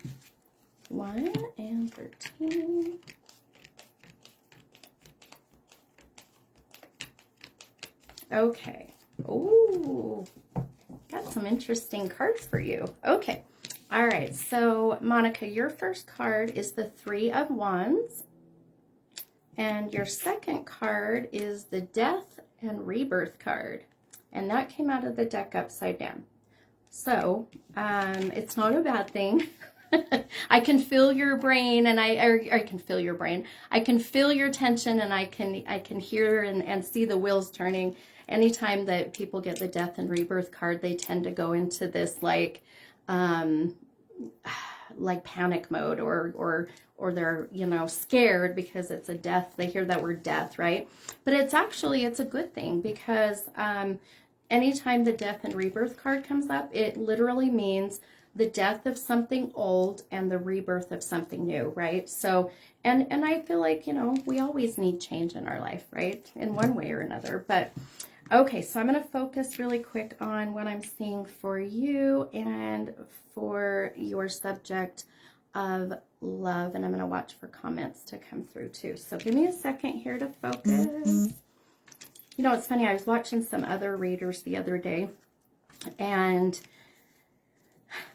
1 and 13. Okay. Ooh, got some interesting cards for you. Okay. All right. So, Monica, your first card is the 3 of Wands. And your second card is the Death and Rebirth card. And that came out of the deck upside down. So, it's not a bad thing. I can feel your brain, and I can feel your brain. I can feel your tension, and I can hear and see the wheels turning. Anytime that people get the Death and Rebirth card, they tend to go into this like panic mode, or they're, you know, scared because it's a death. They hear that word death, right? But it's a good thing, because anytime the Death and Rebirth card comes up, it literally means the death of something old and the rebirth of something new, right? So, and I feel like, you know, we always need change in our life, right? In one way or another. But okay, so I'm going to focus really quick on what I'm seeing for you and for your subject of love. And I'm going to watch for comments to come through too. So give me a second here to focus. You know, it's funny. I was watching some other readers the other day, and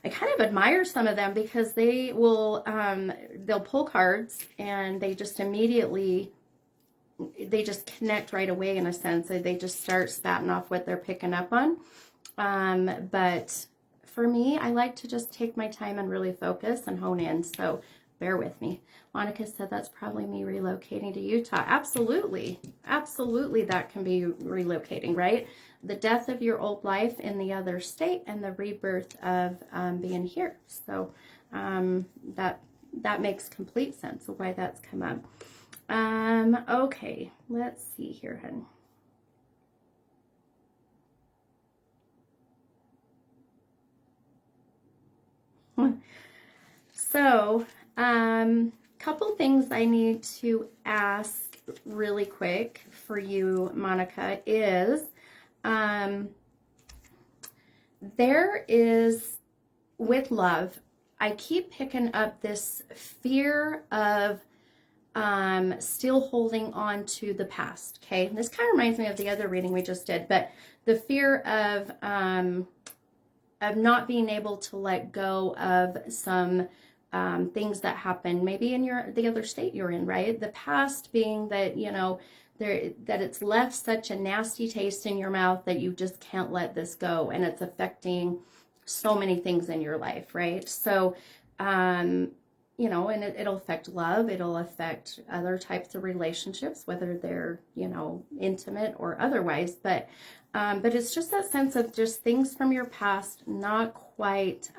I kind of admire some of them, because they will, they'll pull cards and they just immediately, they just connect right away, in a sense. They just start spatting off what they're picking up on. But for me, I like to just take my time and really focus and hone in. So bear with me. Monica said that's probably me relocating to Utah. Absolutely. Absolutely, that can be relocating, right? The death of your old life in the other state and the rebirth of being here. So that makes complete sense of why that's come up. Okay, let's see here, hun. So, couple things I need to ask really quick for you, Monica, is there is, with love, I keep picking up this fear of still holding on to the past. Okay, this kind of reminds me of the other reading we just did, but the fear of not being able to let go of some things that happen maybe in the other state you're in, right? The past being that, you know, that it's left such a nasty taste in your mouth that you just can't let this go, and it's affecting so many things in your life, right? So you know, and it'll affect love, it'll affect other types of relationships, whether they're, you know, intimate or otherwise, but it's just that sense of just things from your past not quite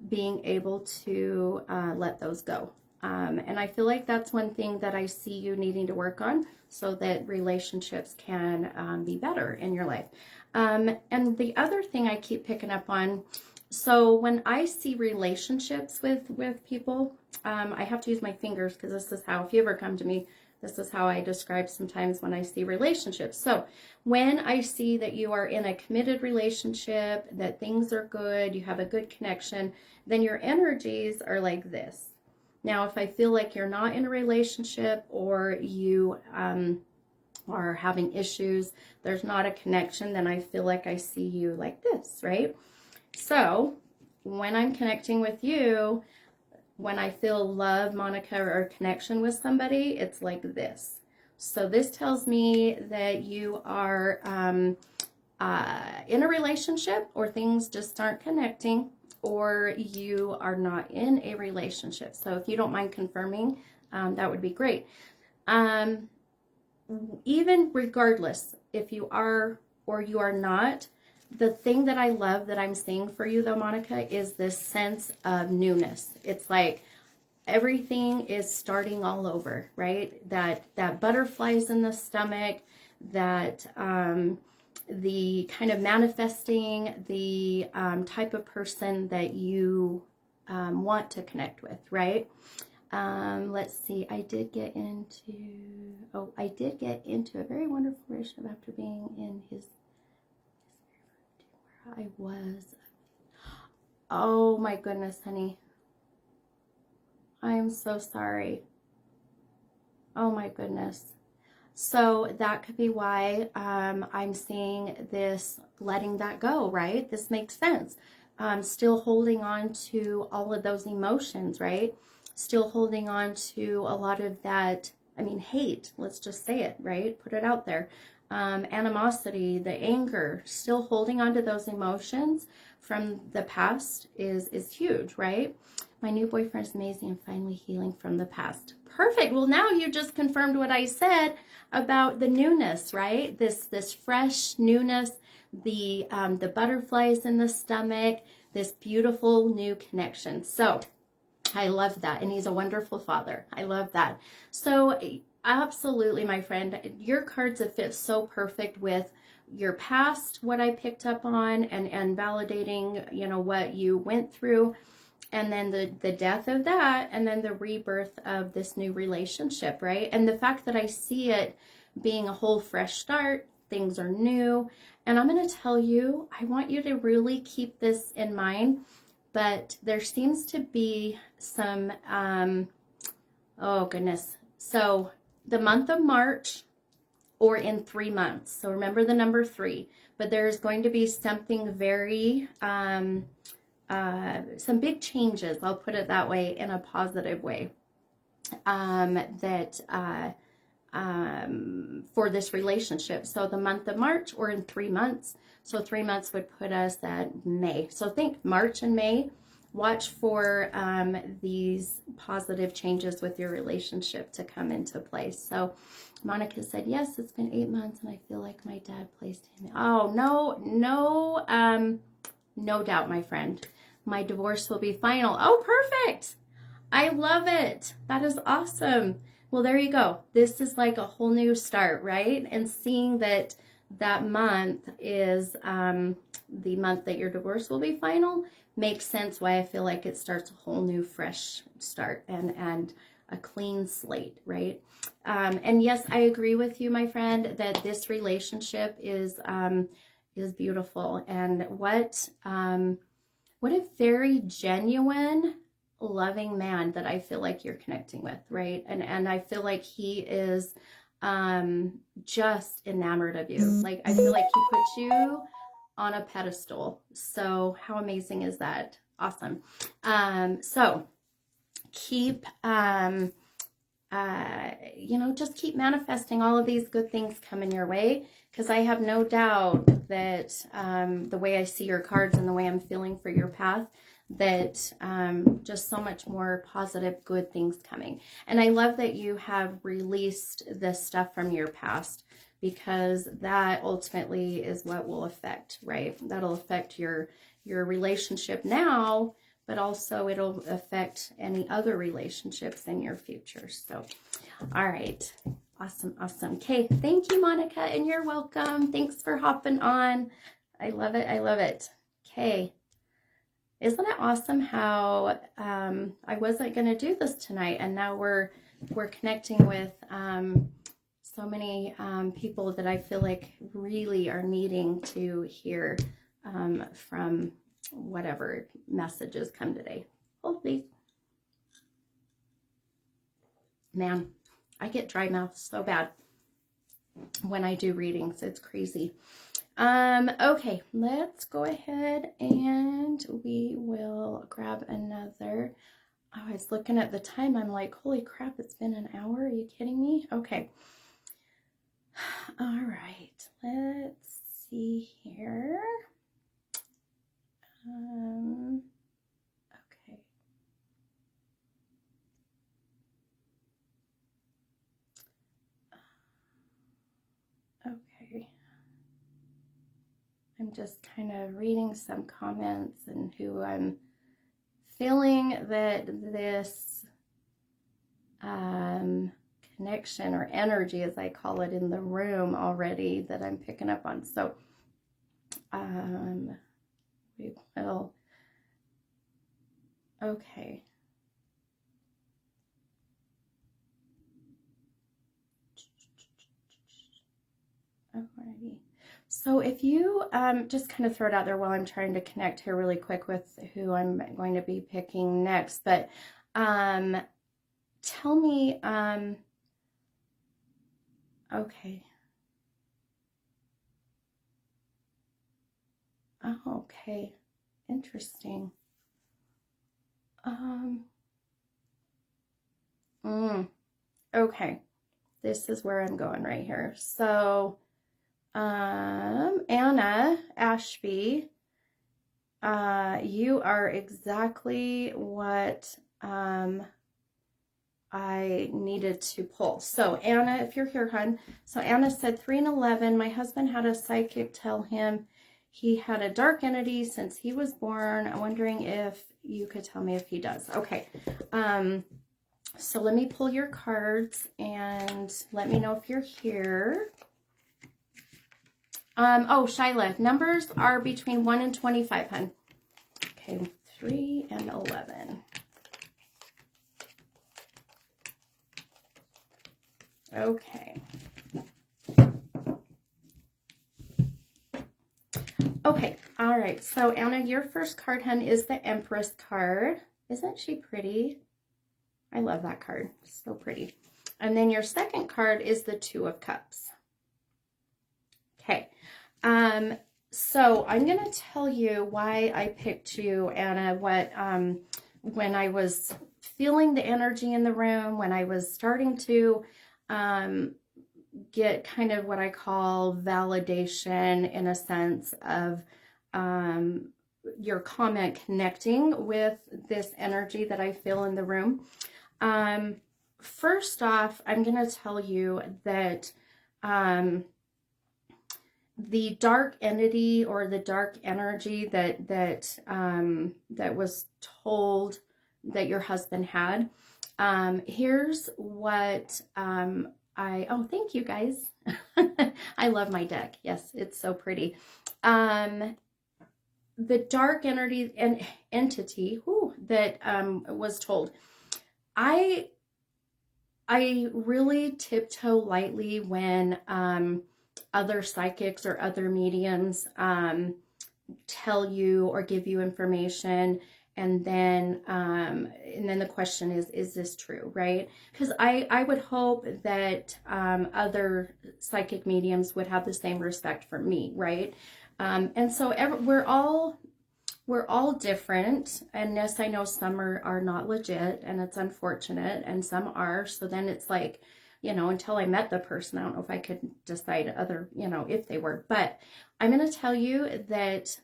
being able to let those go. And I feel like that's one thing that I see you needing to work on, so that relationships can be better in your life. And the other thing I keep picking up on, so when I see relationships with people, I have to use my fingers, because this is how, if you ever come to me, this is how I describe sometimes when I see relationships. So when I see that you are in a committed relationship, that things are good, you have a good connection, then your energies are like this. Now, if I feel like you're not in a relationship, or you are having issues, there's not a connection, then I feel like I see you like this, right? So when I'm connecting with you, when I feel love, Monica, or connection with somebody, it's like this. So this tells me that you are in a relationship, or things just aren't connecting, or you are not in a relationship. So if you don't mind confirming, that would be great. Even regardless if you are or you are not, the thing that I love that I'm seeing for you, though, Monica, is this sense of newness. It's like everything is starting all over, right? That butterflies in the stomach, that the kind of manifesting the type of person that you want to connect with, right? Let's see. I did get into a very wonderful relationship after being in his where I was. Oh my goodness, honey. I am so sorry. Oh my goodness. So that could be why I'm seeing this letting that go, right? This makes sense. Still holding on to all of those emotions, right? Still holding on to a lot of that, I mean, hate, let's just say it, right? Put it out there. Animosity, the anger, still holding on to those emotions from the past is huge, right? My new boyfriend is amazing and finally healing from the past. Perfect. Well, now you just confirmed what I said about the newness, right? This fresh newness, the butterflies in the stomach, this beautiful new connection. So I love that. And he's a wonderful father. I love that. So absolutely, my friend, your cards have fit so perfect with your past, what I picked up on, and validating, you know, what you went through, and then the death of that, and then the rebirth of this new relationship, right? And the fact that I see it being a whole fresh start, things are new. And I'm going to tell you, I want you to really keep this in mind, but there seems to be some, oh goodness. So the month of March, or in 3 months. So remember the number 3, but there's going to be something very, some big changes, I'll put it that way, in a positive way, for this relationship. So the month of March, or in 3 months. So 3 months would put us at May. So think March and May. Watch for these positive changes with your relationship to come into place. So Monica said, yes, it's been 8 months and I feel like my dad placed him. Oh, no doubt, my friend. My divorce will be final. Oh, perfect. I love it. That is awesome. Well, there you go. This is like a whole new start, right? And seeing that month is the month that your divorce will be final makes sense why I feel like it starts a whole new fresh start and a clean slate, right? And yes, I agree with you, my friend, that this relationship is beautiful. And what a very genuine, loving man that I feel like you're connecting with, right? And I feel like he is just enamored of you. Like, I feel like he puts you on a pedestal. So how amazing is that? Awesome. So keep just keep manifesting all of these good things coming your way, because I have no doubt that the way I see your cards and the way I'm feeling for your path, that just so much more positive, good things coming. And I love that you have released this stuff from your past, because that ultimately is what will affect, right? That'll affect your relationship now, but also it'll affect any other relationships in your future. So, all right. Awesome. Okay. Thank you, Monica, and you're welcome. Thanks for hopping on. I love it. Okay. Isn't it awesome how I wasn't going to do this tonight, and now we're connecting with so many people that I feel like really are needing to hear from whatever messages come today. Hold, please. Man, I get dry mouth so bad when I do readings. It's crazy. Okay, let's go ahead and we will grab another. Oh, I was looking at the time. I'm like, holy crap, it's been an hour. Are you kidding me? Okay. All right, let's see here. Okay. Okay. I'm just kind of reading some comments and who I'm feeling that this connection or energy, as I call it, in the room already that I'm picking up on. So we will. Okay. So if you just kind of throw it out there while I'm trying to connect here really quick with who I'm going to be picking next, but tell me, okay. Oh, okay. Interesting. Okay. This is where I'm going right here. So, Anna Ashby, you are exactly what I needed to pull. So Anna, if you're here, hon. So Anna said 3 and 11. My husband had a psychic tell him he had a dark entity since he was born. I'm wondering if you could tell me if he does. Okay. So let me pull your cards and let me know if you're here. Oh, Shyla, numbers are between 1 and 25, hon. Okay, 3 and 11. Okay. Okay, all right. So, Anna, your first card, hun, is the Empress card. Isn't she pretty? I love that card. So pretty. And then your second card is the Two of Cups. Okay. So I'm going to tell you why I picked you, Anna, when I was feeling the energy in the room, when I was starting to get kind of what I call validation in a sense of your comment connecting with this energy that I feel in the room. First off, I'm going to tell you that the dark entity or the dark energy that was told that your husband had. Here's what oh, thank you guys. I love my deck. Yes, it's so pretty. The dark entity and entity that was told. I really tiptoe lightly when other psychics or other mediums tell you or give you information, and then the question is this true, right? Because I would hope that other psychic mediums would have the same respect for me, right? And so we're all different, and yes, I know some are not legit, and it's unfortunate, and some are. So then it's like, until I met the person, I don't know if I could decide if they were. But I'm going to tell you that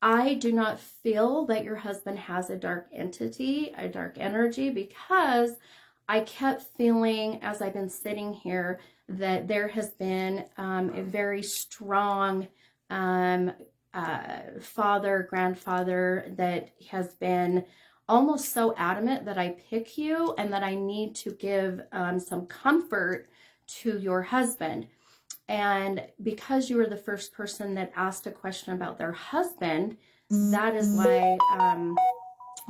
I do not feel that your husband has a dark entity, a dark energy, because I kept feeling as I've been sitting here that there has been a very strong father, grandfather that has been almost so adamant that I pick you and that I need to give some comfort to your husband. And because you were the first person that asked a question about their husband, that is why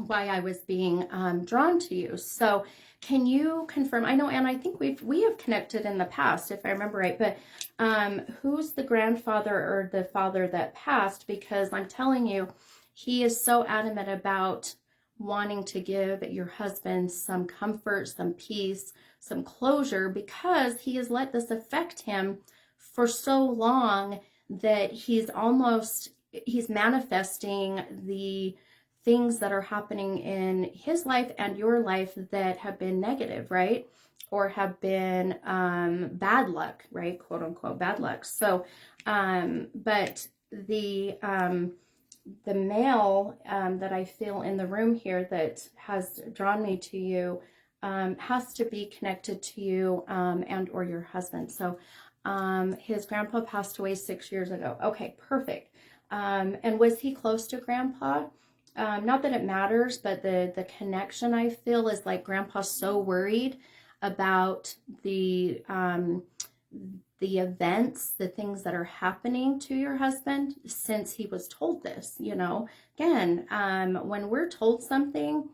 I was being drawn to you. So can you confirm? I know, and I think we have connected in the past, if I remember right, but who's the grandfather or the father that passed? Because I'm telling you, he is so adamant about wanting to give your husband some comfort, some peace, some closure, because he has let this affect him for so long that he's manifesting the things that are happening in his life and your life that have been negative, right? Or have been bad luck, right? Quote unquote bad luck. So, but the male that I feel in the room here that has drawn me to you has to be connected to you and or your husband. So his grandpa passed away 6 years ago. Okay, perfect. And was he close to grandpa? Not that it matters, but the connection I feel is like grandpa's so worried about the events, the things that are happening to your husband since he was told this, Again, when we're told something,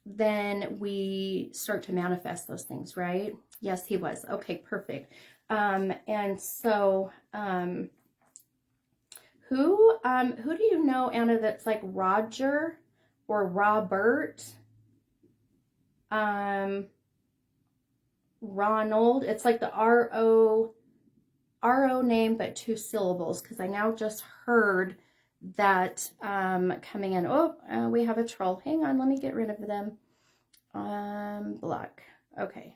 then we start to manifest those things, right? Yes, he was. Okay, perfect. And so, who do you know, Anna, that's like Roger or Robert? Ronald. It's like the R-O name, but 2 syllables, because I now just heard that coming in. Oh, we have a troll. Hang on, let me get rid of them. Block. Okay.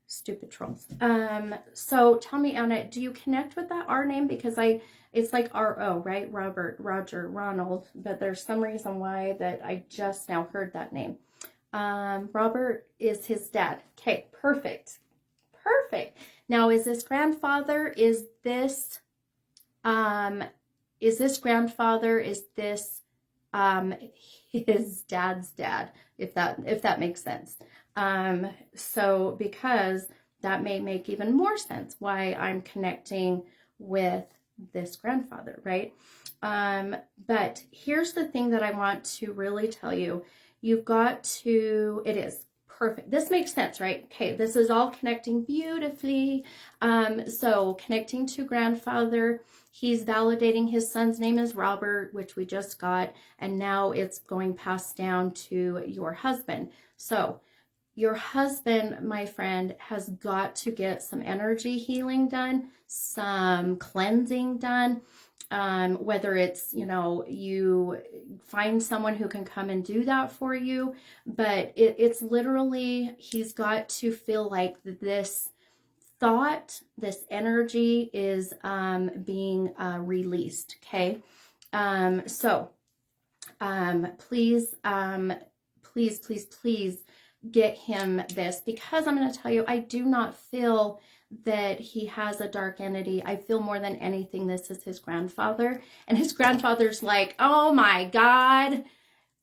Stupid trolls. So tell me, Anna, do you connect with that R name? Because it's like R-O, right? Robert, Roger, Ronald, but there's some reason why that I just now heard that name. Robert is his dad. Okay, perfect. Perfect. Now, is this grandfather? Is this grandfather? Is this his dad's dad? If that makes sense. So because that may make even more sense why I'm connecting with this grandfather, right? But here's the thing that I want to really tell you. You've got to, it is perfect. This makes sense, right? Okay, this is all connecting beautifully. So connecting to grandfather, he's validating his son's name is Robert, which we just got, and now it's going passed down to your husband. So your husband, my friend, has got to get some energy healing done, some cleansing done. Whether it's, you find someone who can come and do that for you, but it's literally, he's got to feel like this thought, this energy is being released. Okay. So please, please get him this, because I'm going to tell you, I do not feel that he has a dark entity. I feel more than anything this is his grandfather, and his grandfather's like, oh my God,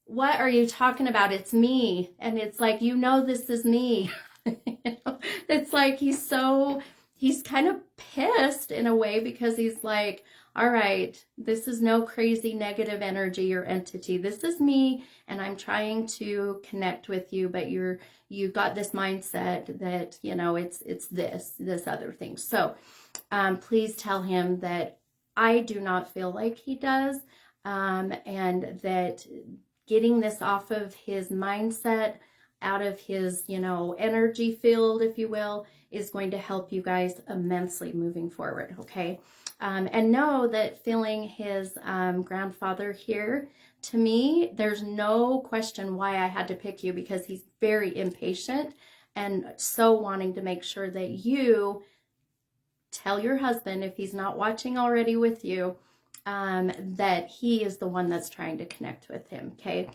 what are you talking about? It's me. And it's like, this is me. It's like he's kind of pissed in a way, because he's like, all right, this is no crazy negative energy or entity. This is me, and I'm trying to connect with you, but you've got this mindset that, it's this other thing. So please tell him that I do not feel like he does, and that getting this off of his mindset, out of his, energy field, if you will, is going to help you guys immensely moving forward, okay? And know that feeling his grandfather here, to me, there's no question why I had to pick you, because he's very impatient and so wanting to make sure that you tell your husband, if he's not watching already with you, that he is the one that's trying to connect with him, okay?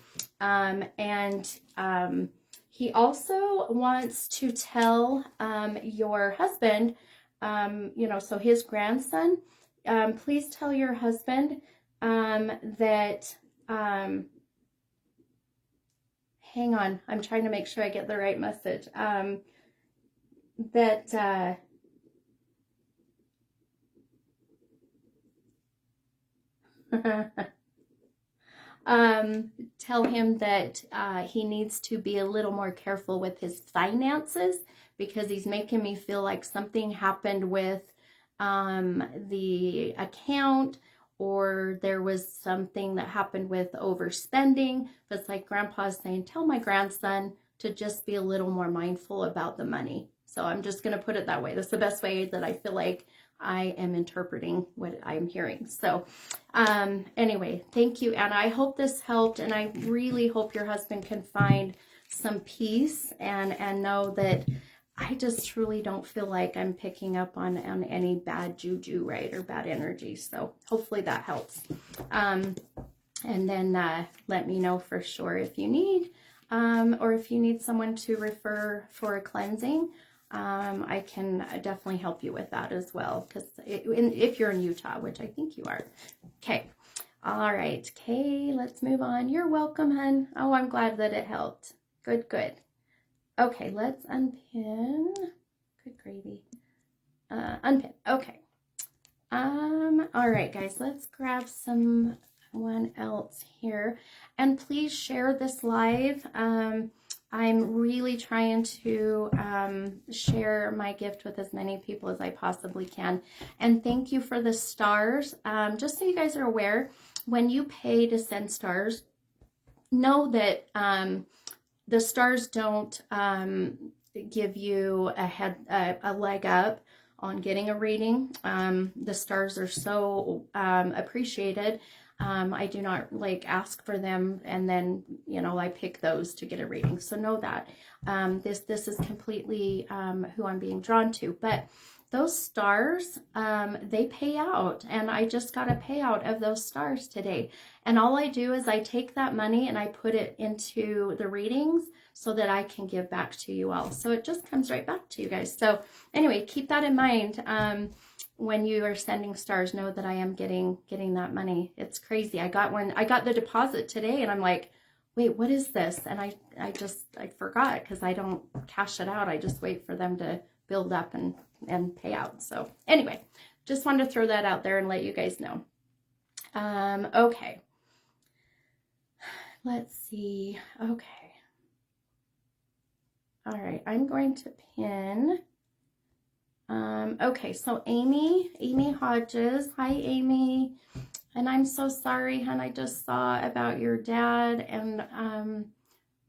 He also wants to tell your husband, so his grandson, please tell your husband that, hang on, I'm trying to make sure I get the right message, that, tell him that he needs to be a little more careful with his finances, because he's making me feel like something happened with the account, or there was something that happened with overspending. But it's like Grandpa's saying, tell my grandson to just be a little more mindful about the money. So I'm just going to put it that way. That's the best way that I feel like I am interpreting what I'm hearing. So anyway, thank you, Anna. I hope this helped, and I really hope your husband can find some peace and know that I just truly don't feel like I'm picking up on any bad juju, right, or bad energy. So hopefully that helps. And then let me know for sure if you need, or if you need someone to refer for a cleansing. I can definitely help you with that as well, because if you're in Utah, which I think you are. Okay. All right. Okay, let's move on. You're welcome, hun. Oh, I'm glad that it helped. Good, good. Okay, let's unpin. Good gravy. Unpin. Okay. All right, guys, let's grab someone else here. And please share this live. I'm really trying to share my gift with as many people as I possibly can. And thank you for the stars. Just so you guys are aware, when you pay to send stars, know that the stars don't give you a leg up on getting a reading. The stars are so appreciated. I do not like ask for them and then, you know, I pick those to get a reading. So know that this is completely who I'm being drawn to. But those stars, they pay out, and I just got a payout of those stars today. And all I do is I take that money and I put it into the readings so that I can give back to you all. So it just comes right back to you guys. So anyway, keep that in mind. When you are sending stars, know that I am getting that money. It's crazy. I got the deposit today and I'm like, wait, what is this? And I forgot, because I don't cash it out. I just wait for them to build up and pay out. So anyway, just wanted to throw that out there and let you guys know. Okay. Let's see. Okay. All right. I'm going to pin. Okay. So Amy Hodges. Hi, Amy. And I'm so sorry, hon. I just saw about your dad, and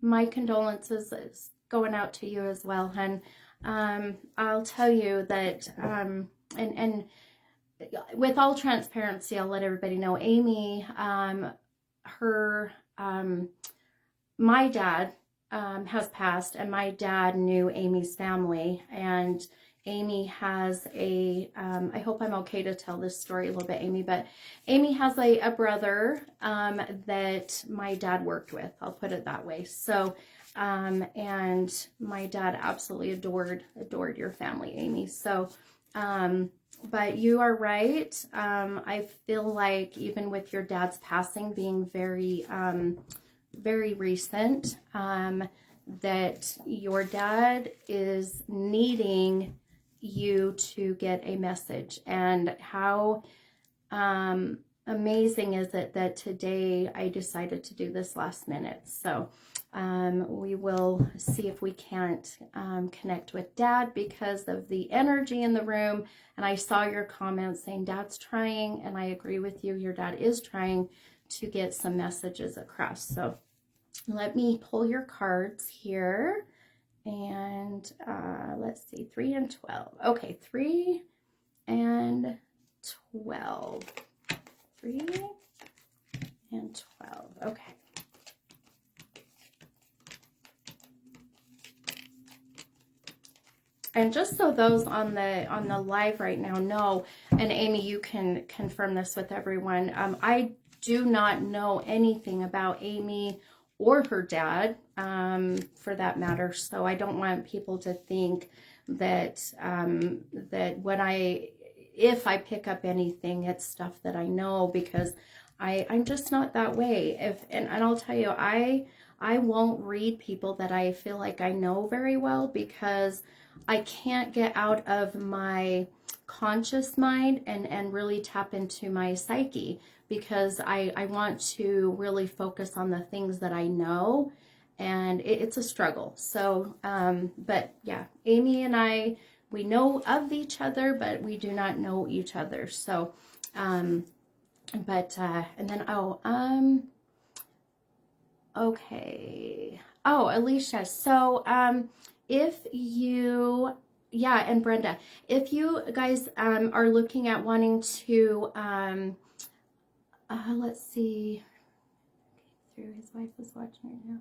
my condolences is going out to you as well, hon. I'll tell you that, and with all transparency, I'll let everybody know, Amy, my dad, has passed, and my dad knew Amy's family, and Amy has I hope I'm okay to tell this story a little bit, Amy, but Amy has a brother, that my dad worked with, I'll put it that way. So, and my dad absolutely adored your family, Amy. So, but you are right. I feel like even with your dad's passing being very, very recent, that your dad is needing you to get a message. And how amazing is it that today I decided to do this last minute. So we will see if we can't connect with Dad because of the energy in the room. And I saw your comments saying Dad's trying, and I agree with you. Your dad is trying to get some messages across. So let me pull your cards here. And let's see, 3 and 12. Okay, 3 and 12. 3 and 12. Okay. And just so those on the live right now know, and Amy, you can confirm this with everyone, I do not know anything about Amy or her dad, for that matter. So I don't want people to think that that if I pick up anything, it's stuff that I know, because I'm just not that way. And I'll tell you, I won't read people that I feel like I know very well, because I can't get out of my conscious mind and really tap into my psyche, because I want to really focus on the things that I know, and it's a struggle. So, but yeah, Amy and I, we know of each other, but we do not know each other. So, and then, okay. Oh, Alicia. So, if you, yeah, and Brenda, if you guys, are looking at wanting to, let's see, through his wife was watching right now.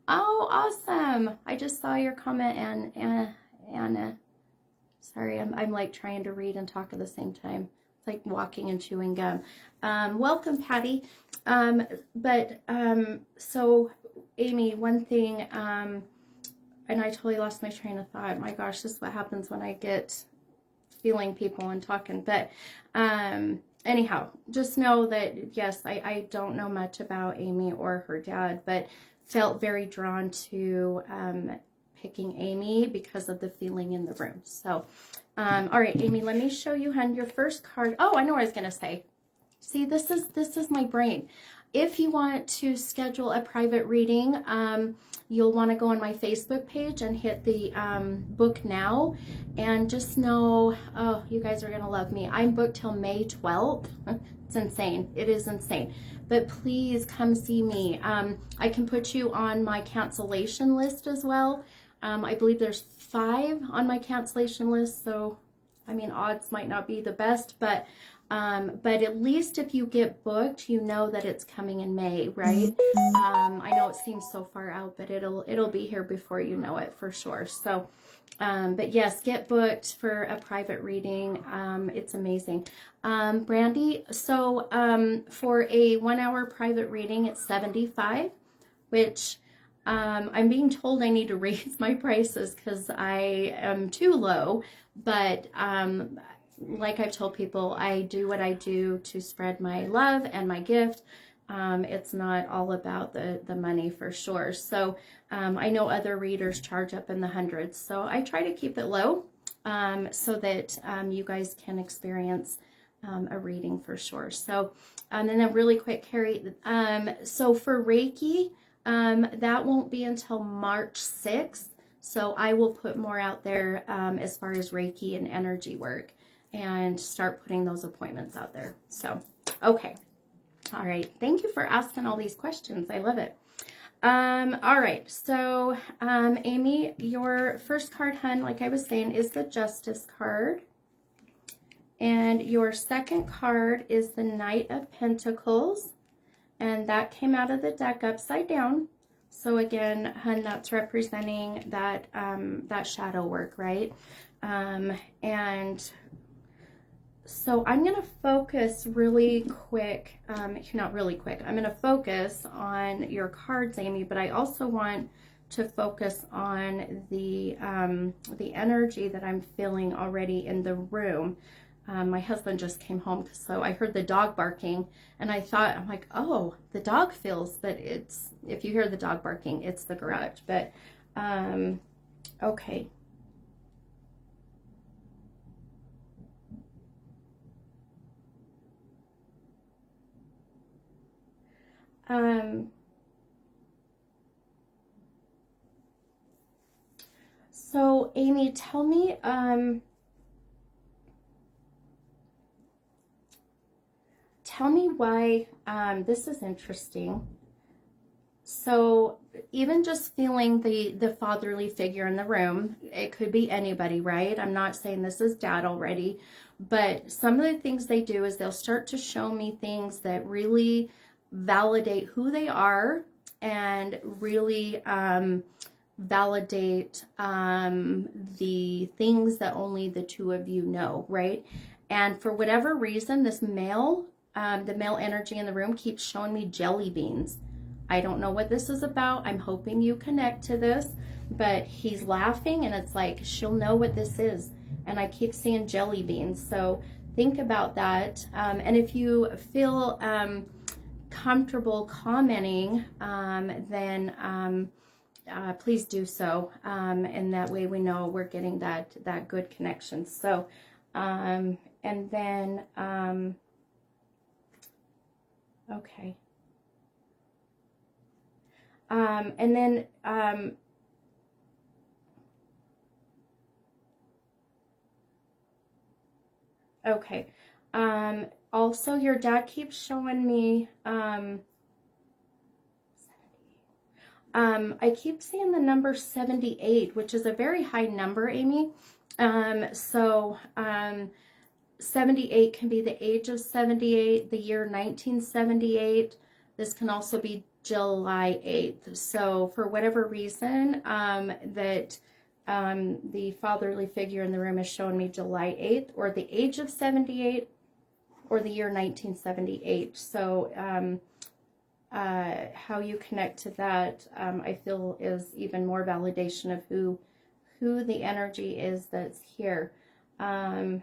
Oh, awesome. I just saw your comment, and Anna. Sorry, I'm like trying to read and talk at the same time. It's like walking and chewing gum. Welcome, Patty. So Amy, one thing, and I totally lost my train of thought. My gosh, this is what happens when I get feeling people and talking. But anyhow, just know that, yes, I don't know much about Amy or her dad, but felt very drawn to picking Amy because of the feeling in the room. So, all right, Amy, let me show you, hon, your first card. Oh, I know what I was going to say. See, this is my brain. if you want to schedule a private reading, you'll want to go on my Facebook page and hit the book now, and just know, oh, you guys are going to love me. I'm booked till May 12th. It's insane. It is insane. But please come see me. I can put you on my cancellation list as well. I believe there's 5 on my cancellation list, so I mean, odds might not be the best, but at least if you get booked, you know that it's coming in May, right? I know it seems so far out, but it'll be here before you know it, for sure. So, but yes, get booked for a private reading. It's amazing. Brandy, so for a 1-hour private reading, it's $75, which I'm being told I need to raise my prices because I am too low, but like I've told people, I do what I do to spread my love and my gift. It's not all about the money, for sure. So I know other readers charge up in the hundreds, so I try to keep it low so that you guys can experience a reading, for sure. So and then a really quick, Carrie, so for Reiki, that won't be until March 6th. So I will put more out there as far as Reiki and energy work, and start putting those appointments out there. So, okay. All right. Thank you for asking all these questions. I love it. All right. So, Amy, your first card, hun, like I was saying, is the Justice card. And your second card is the Knight of Pentacles. And that came out of the deck upside down. So again, hun, that's representing that, that shadow work, right? And so I'm going to focus really quick, not really quick, I'm going to focus on your cards, Amy, but I also want to focus on the energy that I'm feeling already in the room. My husband just came home, so I heard the dog barking, and I'm like, oh, the dog feels, but it's, if you hear the dog barking, it's the garage. But, okay. So Amy, tell me, why, this is interesting. So even just feeling the fatherly figure in the room, it could be anybody, right? I'm not saying this is dad already, but some of the things they do is they'll start to show me things that really validate who they are, and really validate the things that only the two of you know, right? And for whatever reason, this male, the male energy in the room keeps showing me jelly beans. I don't know what this is about. I'm hoping you connect to this, but he's laughing, and it's like, she'll know what this is. And I keep seeing jelly beans. So think about that. And if you feel comfortable commenting, then please do so. And that way we know we're getting that good connection. So, and then, okay. And then, okay. Also, your dad keeps showing me, I keep seeing the number 78, which is a very high number, Amy. 78 can be the age of 78, the year 1978. This can also be July 8th. So for whatever reason, that the fatherly figure in the room is showing me July 8th, or the age of 78, or the year 1978. So how you connect to that, I feel, is even more validation of who the energy is that's here. And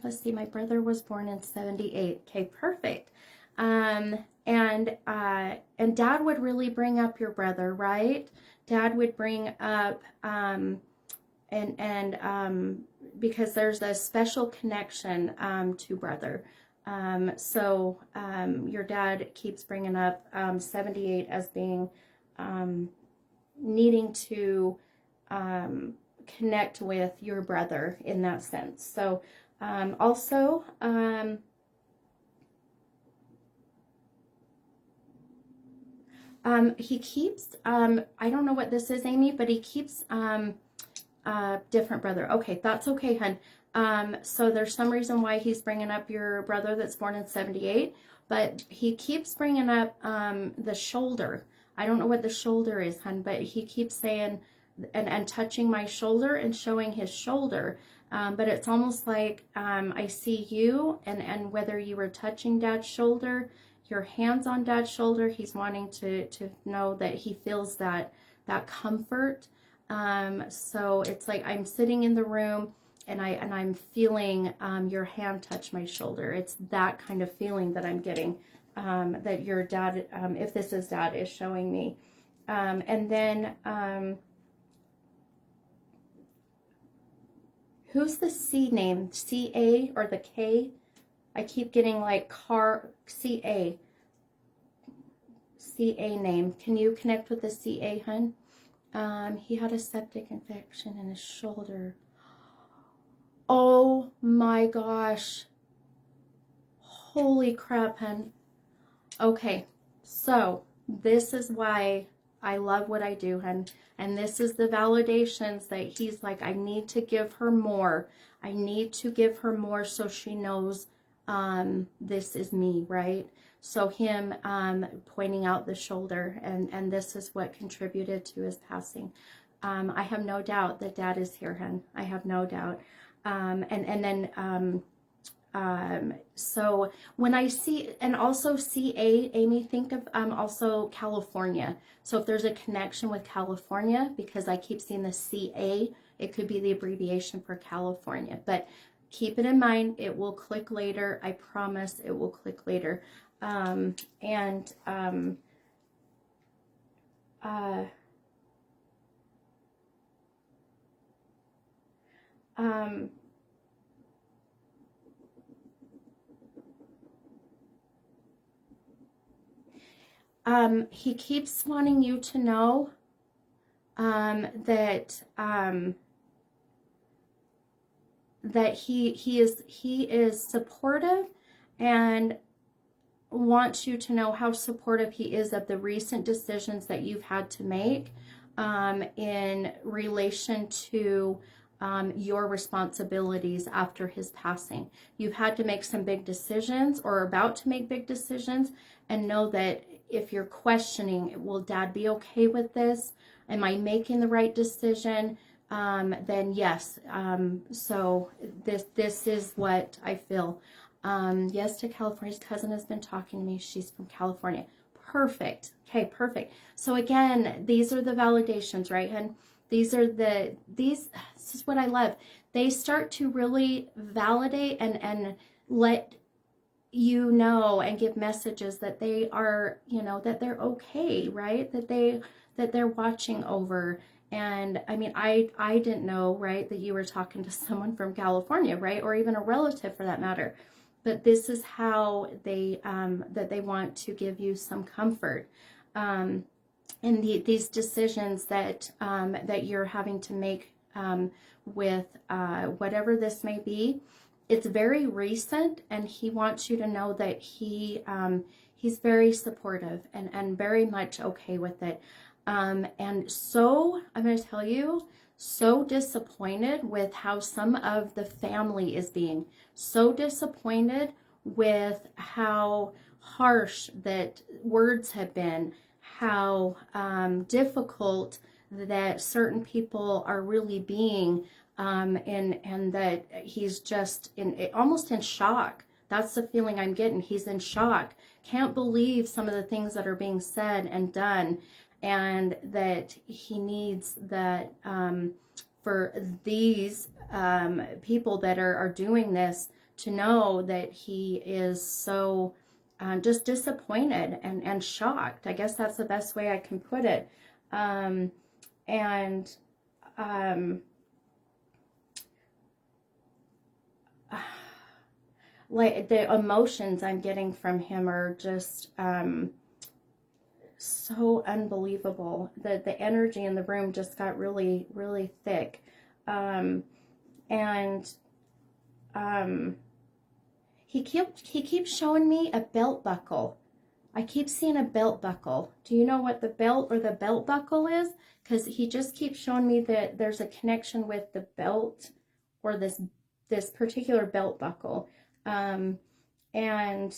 let's see, my brother was born in 78. Okay, perfect. And dad would really bring up your brother, right? Dad would bring up, because there's a special connection to brother. So your dad keeps bringing up 78 as being needing to connect with your brother in that sense. So also, he keeps, I don't know what this is, Amy, but he keeps different brother. Okay, that's okay, hun. So there's some reason why he's bringing up your brother that's born in 78, but he keeps bringing up the shoulder. I don't know what the shoulder is, hun, but he keeps saying and touching my shoulder and showing his shoulder. But it's almost like I see you, and whether you were touching Dad's shoulder, your hands on Dad's shoulder, he's wanting to know that he feels that comfort. So it's like I'm sitting in the room and I'm feeling your hand touch my shoulder. It's that kind of feeling that I'm getting, that your dad, if this is Dad, is showing me. And then who's the C name? CA or the K? I keep getting like CA name. Can you connect with the CA, hun? He had a septic infection in his shoulder. Oh my gosh. Holy crap, hun. Okay, so this is why I love what I do, hun. And this is the validations that he's like, I need to give her more. I need to give her more so she knows this is me, right? So him pointing out the shoulder, and this is what contributed to his passing. I have no doubt that Dad is here, hun. I have no doubt. So when I see, and also CA, Amy, think of also California. So if there's a connection with California, because I keep seeing the CA, it could be the abbreviation for California. But keep it in mind, it will click later. I promise it will click later. He keeps wanting you to know that he is supportive, and wants you to know how supportive he is of the recent decisions that you've had to make in relation to your responsibilities after his passing. You've had to make some big decisions, or about to make big decisions, and know that if you're questioning, will Dad be okay with this? Am I making the right decision? Then yes. So this is what I feel. Yes, to California. His cousin has been talking to me. She's from California. Perfect. Okay, perfect. So again, these are the validations, right, hun? This is what I love. They start to really validate and let you know and give messages that they are, that they're okay, right? That they're watching over. And I mean, I didn't know, right, that you were talking to someone from California, right? Or even a relative for that matter. But this is how they, that they want to give you some comfort. And these decisions that, that you're having to make with whatever this may be, it's very recent, and he wants you to know that he's very supportive and very much okay with it. And so, I'm going to tell you, so disappointed with how some of the family is being. So disappointed with how harsh that words have been, how difficult that certain people are really being, and that he's just almost in shock. That's the feeling I'm getting. He's in shock. Can't believe some of the things that are being said and done, and that he needs that for these people that are doing this to know that he is so just disappointed and shocked. I guess that's the best way I can put it. and like the emotions I'm getting from him are just so unbelievable. The energy in the room just got really, really thick. And he keeps showing me a belt buckle. I keep seeing a belt buckle. Do you know what the belt or the belt buckle is? Because he just keeps showing me that there's a connection with the belt or this particular belt buckle. And a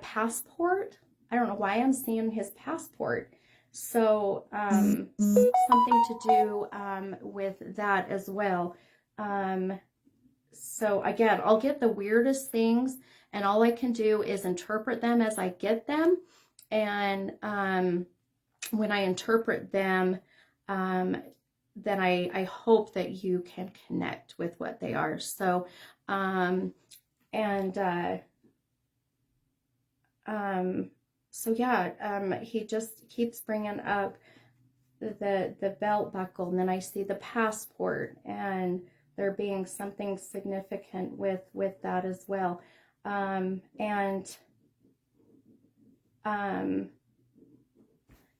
passport. I don't know why I'm seeing his passport. So something to do with that as well. So again, I'll get the weirdest things, and all I can do is interpret them as I get them. And when I interpret them, then I hope that you can connect with what they are. So, so yeah, he just keeps bringing up the belt buckle, and then I see the passport, and there being something significant with that as well.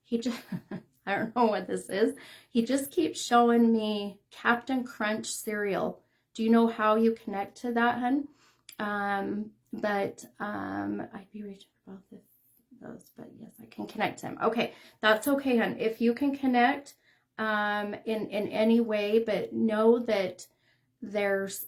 He just I don't know what this is. He just keeps showing me Captain Crunch cereal. Do you know how you connect to that, hun? But I'd be reaching for both of those, but yes, I can connect him. Okay, that's okay, hun. If you can connect in any way, but know that there's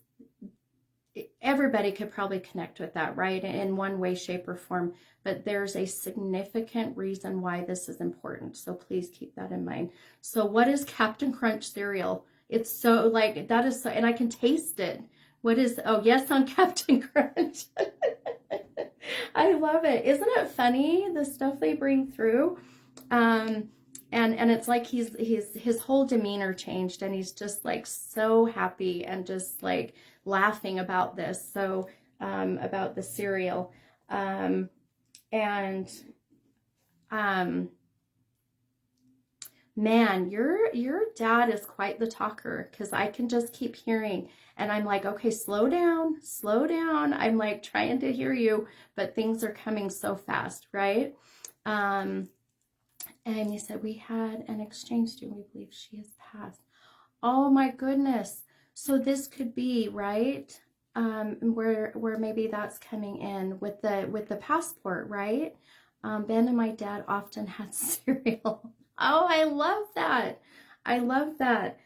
everybody could probably connect with that, right? In one way, shape, or form, but there's a significant reason why this is important. So please keep that in mind. So what is Captain Crunch cereal? It's so like, that is so, and I can taste it. What is, oh yes, on Captain Crunch. I love it. Isn't it funny, the stuff they bring through? And it's like his whole demeanor changed, and he's just like so happy and just like laughing about this. So about the cereal. Man, your dad is quite the talker, because I can just keep hearing, and I'm like, okay, slow down. I'm like trying to hear you, but things are coming so fast, right? And he said, we had an exchange student. We believe she has passed. Oh my goodness. So this could be, right? Where maybe that's coming in with the passport, right? Ben and my dad often had cereal. Oh, I love that. I love that.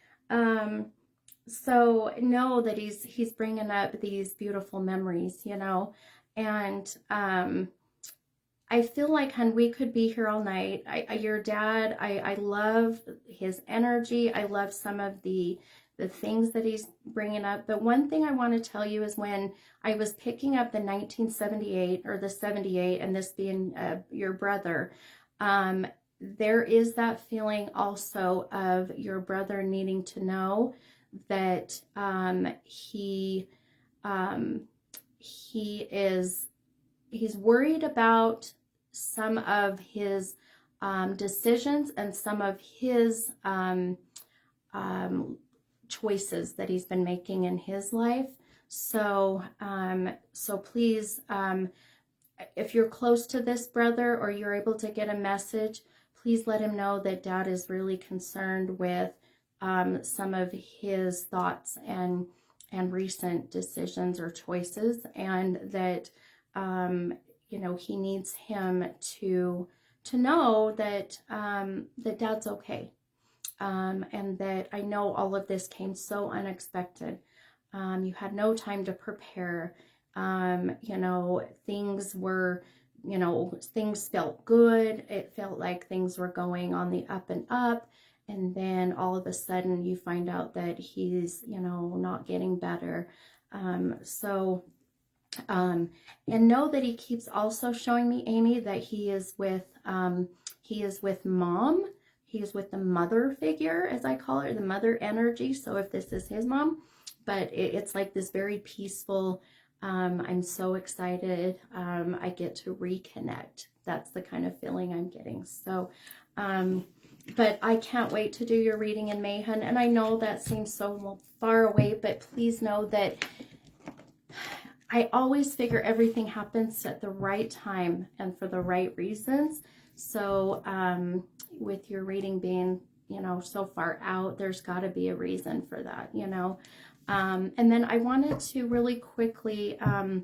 So know that he's bringing up these beautiful memories, you know, and I feel like, hun, we could be here all night. Your dad, I love his energy. I love some of the things that he's bringing up. But one thing I want to tell you is, when I was picking up the 1978 or the 78, and this being your brother, there is that feeling also of your brother needing to know that he's worried about some of his decisions and some of his choices that he's been making in his life. So so please, if you're close to this brother, or you're able to get a message, please let him know that dad is really concerned with some of his thoughts and recent decisions or choices, and that you know, he needs him to know that that dad's okay, and that I know all of this came so unexpected. You had no time to prepare. You know, things were, you know, things felt good. It felt like things were going on the up and up. And then all of a sudden you find out that he's, you know, not getting better. And know that he keeps also showing me, Amy, that he is with mom. He is with the mother figure, as I call her, the mother energy. So if this is his mom, but it's like this very peaceful, I'm so excited. I get to reconnect. That's the kind of feeling I'm getting. So, but I can't wait to do your reading in May, hun. And I know that seems so far away, but please know that I always figure everything happens at the right time and for the right reasons. So with your reading being, you know, so far out, there's got to be a reason for that, you know. And then I wanted to really quickly, well,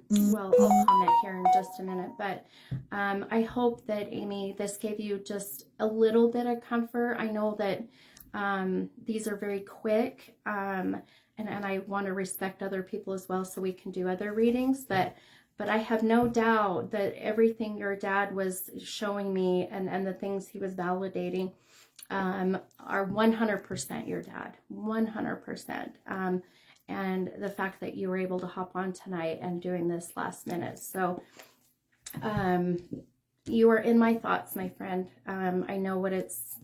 I'll comment here in just a minute, but I hope that, Amy, this gave you just a little bit of comfort. I know that these are very quick, and I want to respect other people as well so we can do other readings, but I have no doubt that everything your dad was showing me and the things he was validating are 100% your dad, 100%. And the fact that you were able to hop on tonight and doing this last minute. So you are in my thoughts, my friend. I know what it's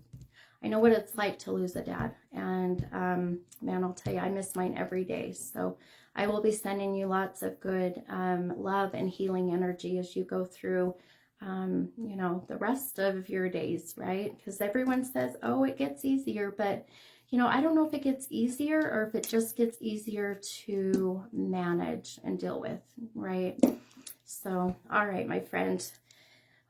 like to lose a dad. And man, I'll tell you, I miss mine every day. So I will be sending you lots of good love and healing energy as you go through you know, the rest of your days, right? Because everyone says, oh, it gets easier, but you know, I don't know if it gets easier or if it just gets easier to manage and deal with, right? So, all right, my friend.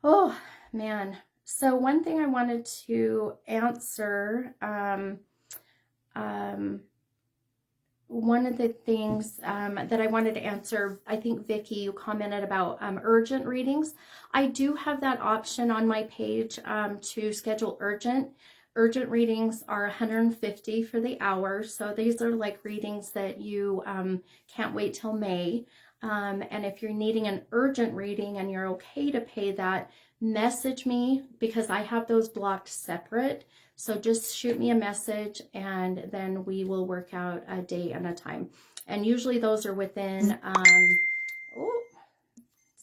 Oh, man. So one thing I wanted to answer, one of the things that I wanted to answer, I think, Vicky, you commented about urgent readings. I do have that option on my page to schedule urgent. Urgent readings are $150 for the hour. So these are like readings that you can't wait till May. And if you're needing an urgent reading and you're okay to pay that, message me because I have those blocked separate. So just shoot me a message and then we will work out a date and a time. And usually those are within, oh,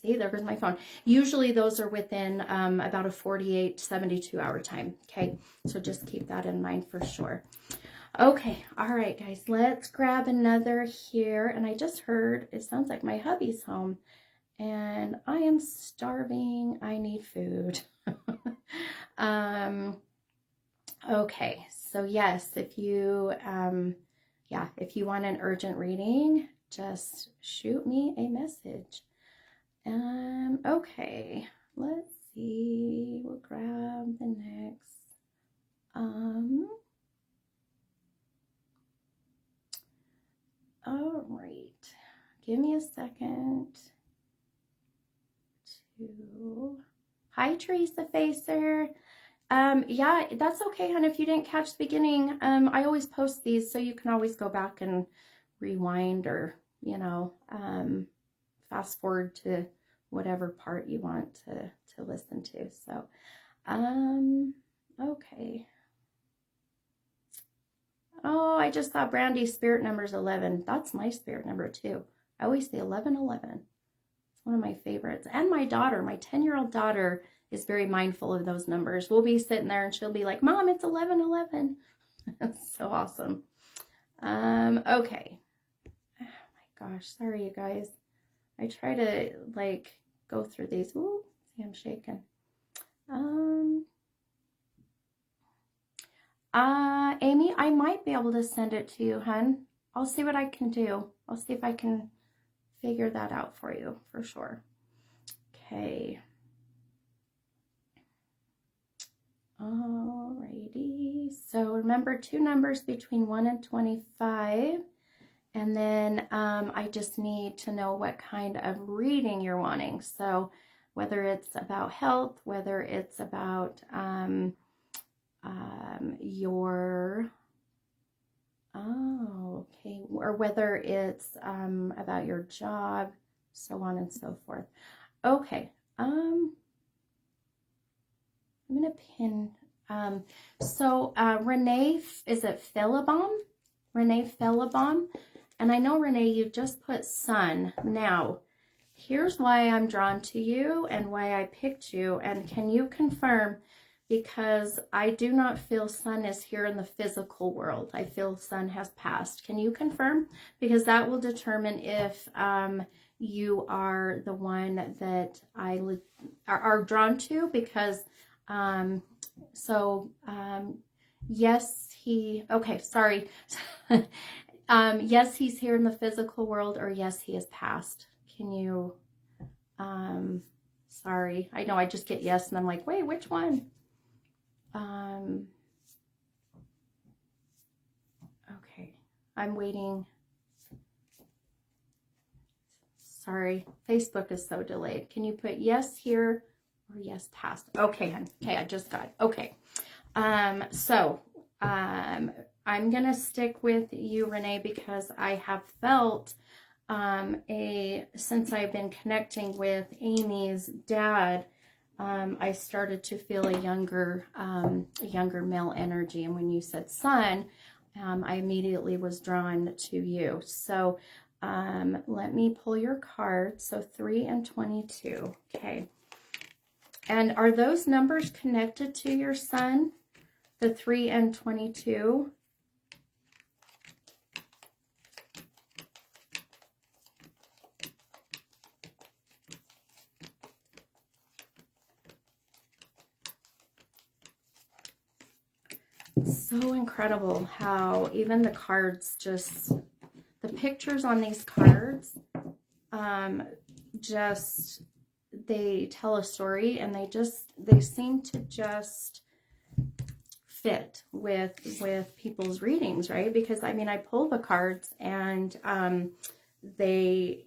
see, there goes my phone. Usually those are within about a 48, 72 hour time. Okay, so just keep that in mind for sure. Okay, all right, guys, let's grab another here. And I just heard, it sounds like my hubby's home. And I am starving. I need food. Okay, so yes, if you, if you want an urgent reading, just shoot me a message. Okay, let's see. We'll grab the next. All right, give me a second. Hi, Teresa Facer. Yeah, that's okay, hon. If you didn't catch the beginning, I always post these, so you can always go back and rewind or, you know, fast forward to whatever part you want to listen to. So, okay. Oh, I just thought Brandy's spirit number is 11. That's my spirit number too. I always say 1111. One of my favorites. And my daughter, my 10-year-old daughter, is very mindful of those numbers. We'll be sitting there and she'll be like, Mom, it's 1111. That's so awesome. Okay. Oh my gosh, sorry you guys. I try to like go through these. Ooh, see, I'm shaking. Amy, I might be able to send it to you, hun. I'll see what I can do. I'll see if I can figure that out for you for sure. Okay. Alrighty. So remember 2 numbers between 1 and 25. And then I just need to know what kind of reading you're wanting. So whether it's about health, whether it's about your, oh, okay, or whether it's about your job, so on and so forth. Okay, I'm gonna pin, Renee, is it Philibom? Renee Philibom? And I know, Renee, you just put sun. Now, here's why I'm drawn to you and why I picked you. And can you confirm, because I do not feel sun is here in the physical world. I feel sun has passed. Can you confirm? Because that will determine if you are the one that I are drawn to, because So, yes, okay, sorry. Yes, he's here in the physical world, or yes, he has passed. Can you, sorry. I know I just get yes, and I'm like, wait, which one? Okay, I'm waiting. Sorry, Facebook is so delayed. Can you put yes here or yes past? Okay, hon. Okay, I just got it. Okay. I'm going to stick with you, Renee, because I have felt since I've been connecting with Amy's dad, I started to feel a younger male energy. And when you said son, I immediately was drawn to you. So let me pull your card. So 3 and 22. Okay. And are those numbers connected to your son? The 3 and 22? So incredible how even the cards just, the pictures on these cards, just, they tell a story, and they seem to just fit with people's readings, right? Because I mean, I pull the cards, and they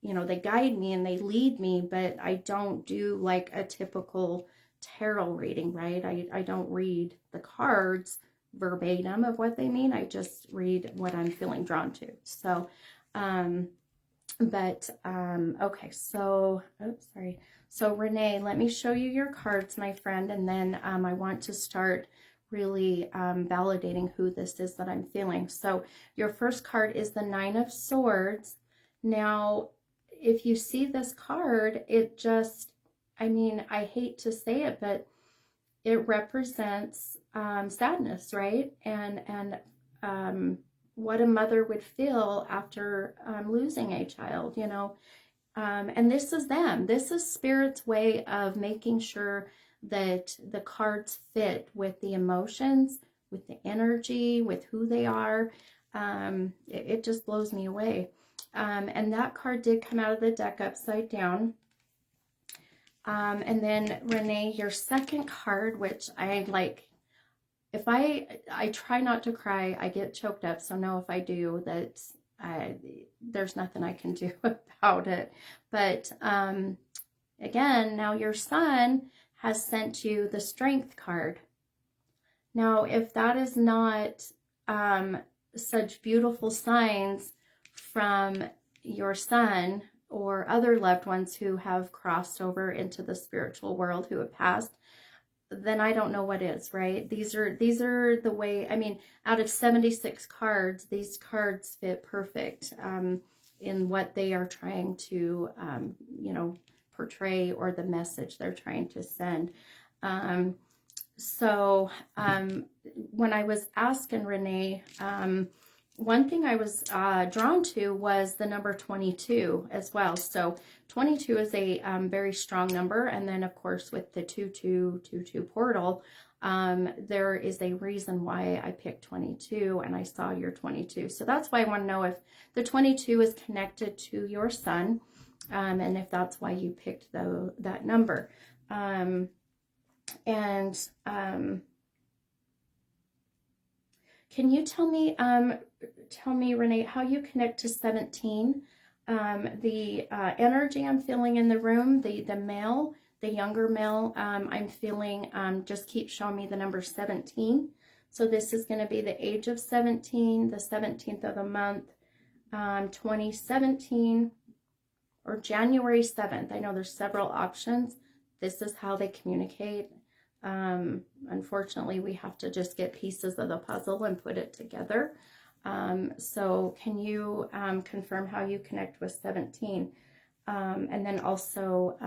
you know, they guide me and they lead me, but I don't do like a typical tarot reading, right? I don't read the cards verbatim of what they mean. I just read what I'm feeling drawn to. So okay, so, oops, sorry. So Renee, let me show you your cards, my friend, and then I want to start really validating who this is that I'm feeling. So your first card is the 9 of Swords. Now, if you see this card, it just, I mean, I hate to say it, but it represents sadness, right? And what a mother would feel after losing a child, you know. And this is them. This is Spirit's way of making sure that the cards fit with the emotions, with the energy, with who they are. It just blows me away. And that card did come out of the deck upside down. And then Renee, your second card, which I like, if I try not to cry, I get choked up. So no, if I do, that there's nothing I can do about it. But again, now your son has sent you the Strength card. Now, if that is not such beautiful signs from your son or other loved ones who have crossed over into the spiritual world, who have passed, then I don't know what is, right? These are the way, I mean, out of 76 cards, these cards fit perfect in what they are trying to, you know, portray, or the message they're trying to send. So when I was asking Renee, one thing I was drawn to was the number 22 as well. So 22 is a very strong number. And then, of course, with the 2222 portal, there is a reason why I picked 22, and I saw your 22. So that's why I want to know if the 22 is connected to your son, and if that's why you picked that number. Can you tell me, Renee, how you connect to 17? The energy I'm feeling in the room, the male, the younger male, I'm feeling, just keep showing me the number 17. So this is going to be the age of 17, the 17th of the month, 2017, or January 7th. I know there's several options. This is how they communicate. Unfortunately, we have to just get pieces of the puzzle and put it together. So can you confirm how you connect with 17? And then also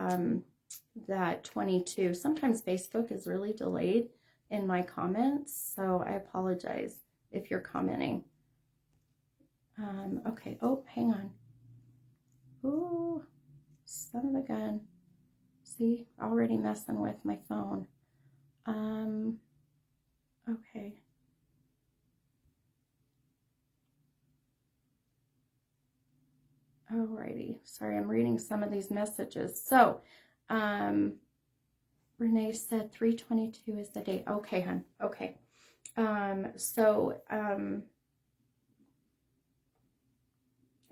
that 22. Sometimes Facebook is really delayed in my comments, so I apologize if you're commenting. Okay. Oh, hang on. Ooh, son of a gun. See, already messing with my phone. Okay. Alrighty. Sorry, I'm reading some of these messages. So, Renee said 322 is the date. Okay, hon. Okay.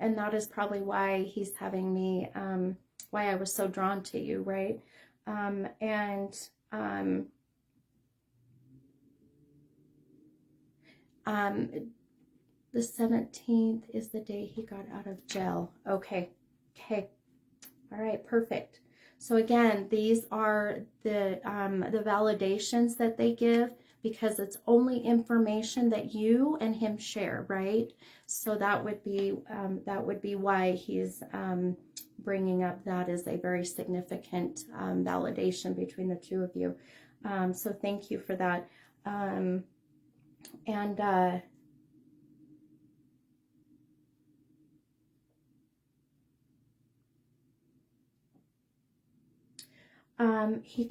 And that is probably why he's having me, why I was so drawn to you, right? And the 17th is the day he got out of jail. Okay. Okay. All right. Perfect. So again, these are the validations that they give, because it's only information that you and him share, right? So that would be why he's bringing up that as a very significant validation between the two of you. So thank you for that. He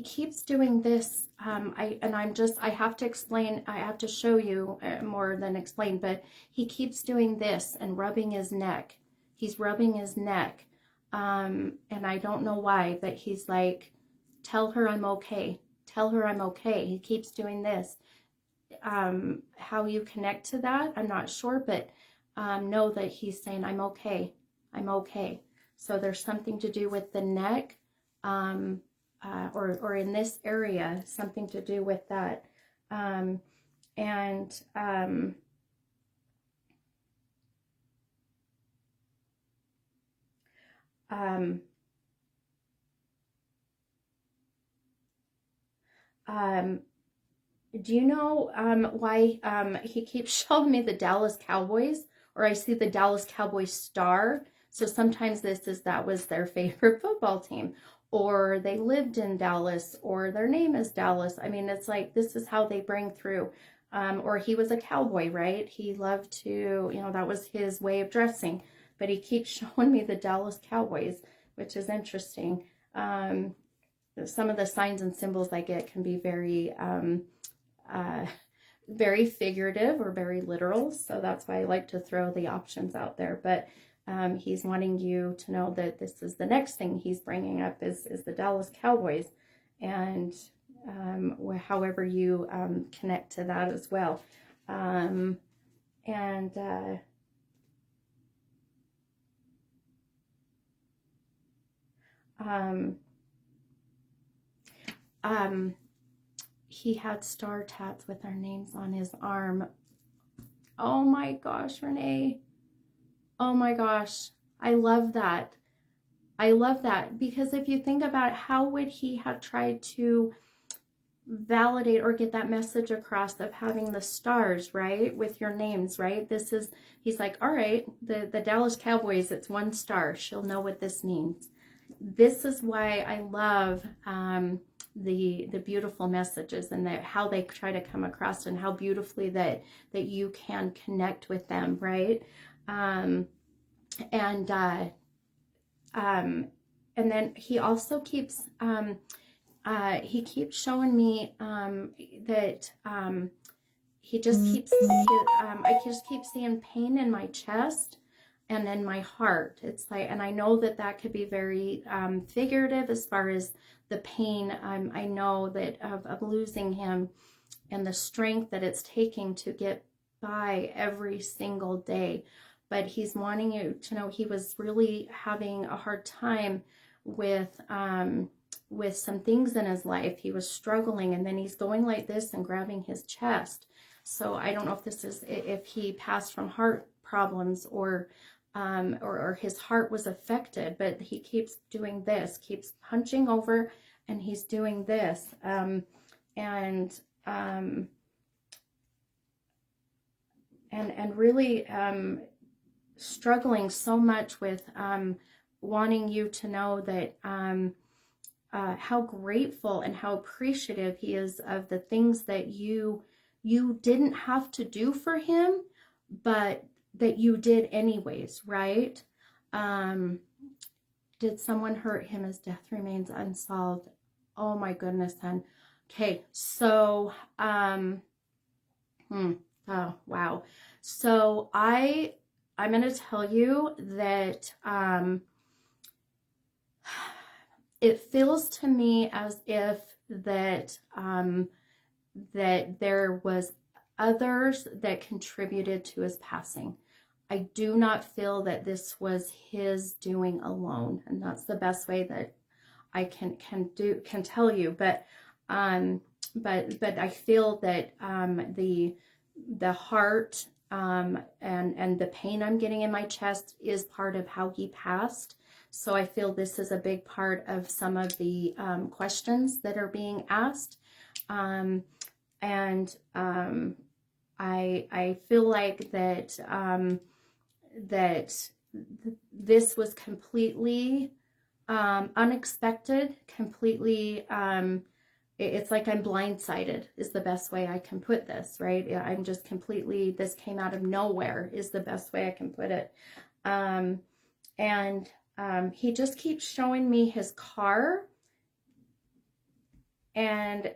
keeps doing this. I have to explain, I have to show you more than explain, but he keeps doing this and rubbing his neck. He's rubbing his neck. And I don't know why, but he's like, tell her I'm okay. Tell her I'm okay. He keeps doing this. How you connect to that, I'm not sure, but know that he's saying, I'm okay. I'm okay. So there's something to do with the neck, or in this area, something to do with that. Do you know why he keeps showing me the Dallas Cowboys, or I see the Dallas Cowboys star? So sometimes that was their favorite football team, or they lived in Dallas, or their name is Dallas. I mean, it's like, this is how they bring through. Or he was a cowboy, right? He loved to, that was his way of dressing. But he keeps showing me the Dallas Cowboys, which is interesting. Some of the signs and symbols I get can be very very figurative or very literal. So that's why I like to throw the options out there. But he's wanting you to know that this is the next thing he's bringing up is the Dallas Cowboys. And however you connect to that as well. He had star tats with our names on his arm. Oh my gosh, Renee. Oh my gosh. I love that. I love that, because if you think about it, how would he have tried to validate or get that message across of having the stars, right, with your names, right? He's like, all right, the Dallas Cowboys, it's one star. She'll know what this means. This is why I love the beautiful messages, and how they try to come across, and how beautifully that you can connect with them, right? And then he also keeps showing me that he just keeps I just keep seeing pain in my chest and in my heart. It's like, and I know that could be very figurative as far as the pain. I know that of losing him, and the strength that it's taking to get by every single day. But he's wanting you to know he was really having a hard time with some things in his life. He was struggling, and then he's going like this and grabbing his chest. So I don't know if he passed from heart problems, or his heart was affected, but he keeps doing this, keeps punching over, and he's doing this, and really struggling so much with wanting you to know that how grateful and how appreciative he is of the things that you didn't have to do for him, but that you did anyways, right? Did someone hurt him? His death remains unsolved. Oh my goodness, then. Okay, so oh wow. So I'm gonna tell you that it feels to me as if that that there was others that contributed to his passing. I do not feel that this was his doing alone, and that's the best way that I can tell you. But I feel that the heart and the pain I'm getting in my chest is part of how he passed. So I feel this is a big part of some of the questions that are being asked. I feel like that this was completely unexpected, completely it's like I'm blindsided is the best way I can put this, right? I'm just completely, this came out of nowhere is the best way I can put it. He just keeps showing me his car, and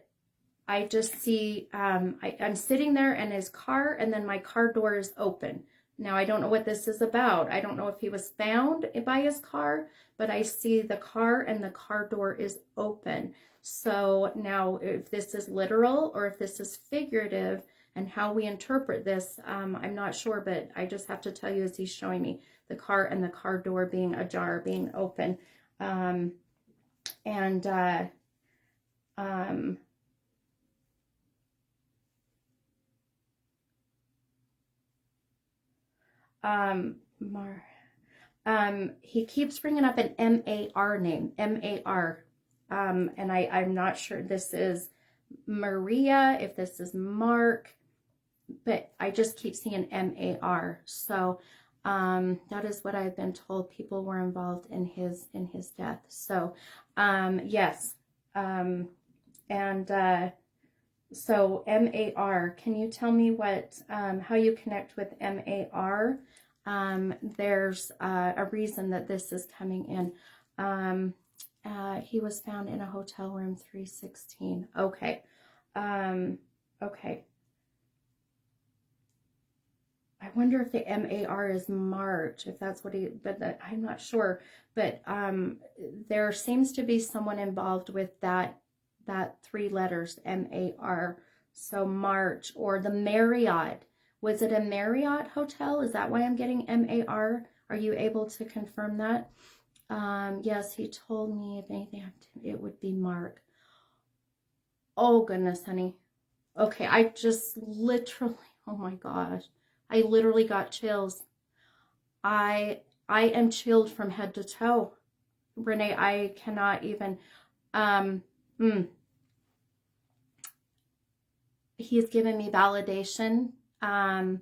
I just see, I'm sitting there in his car, and then my car door is open. Now, I don't know what this is about. I don't know if he was found by his car, but I see the car and the car door is open. So now if this is literal or if this is figurative and how we interpret this, I'm not sure, but I just have to tell you as he's showing me the car and the car door being ajar, being open. He keeps bringing up an M-A-R name, M-A-R. And I'm not sure this is Maria, if this is Mark, but I just keep seeing M-A-R. So that is what I've been told. People were involved in his death. So yes. So M-A-R, can you tell me what how you connect with M-A-R? There's a reason that this is coming in. He was found in a hotel room 316. Okay. Okay. I wonder if the M-A-R is March, if that's what I'm not sure. But there seems to be someone involved with that 3 letters, M-A-R. So March, or the Marriott. Was it a Marriott hotel? Is that why I'm getting M-A-R? Are you able to confirm that? Yes, he told me if anything, it would be Mark. Oh, goodness, honey. Okay, I just literally, oh my gosh. I literally got chills. I am chilled from head to toe. Renee, I cannot even, he's given me validation, and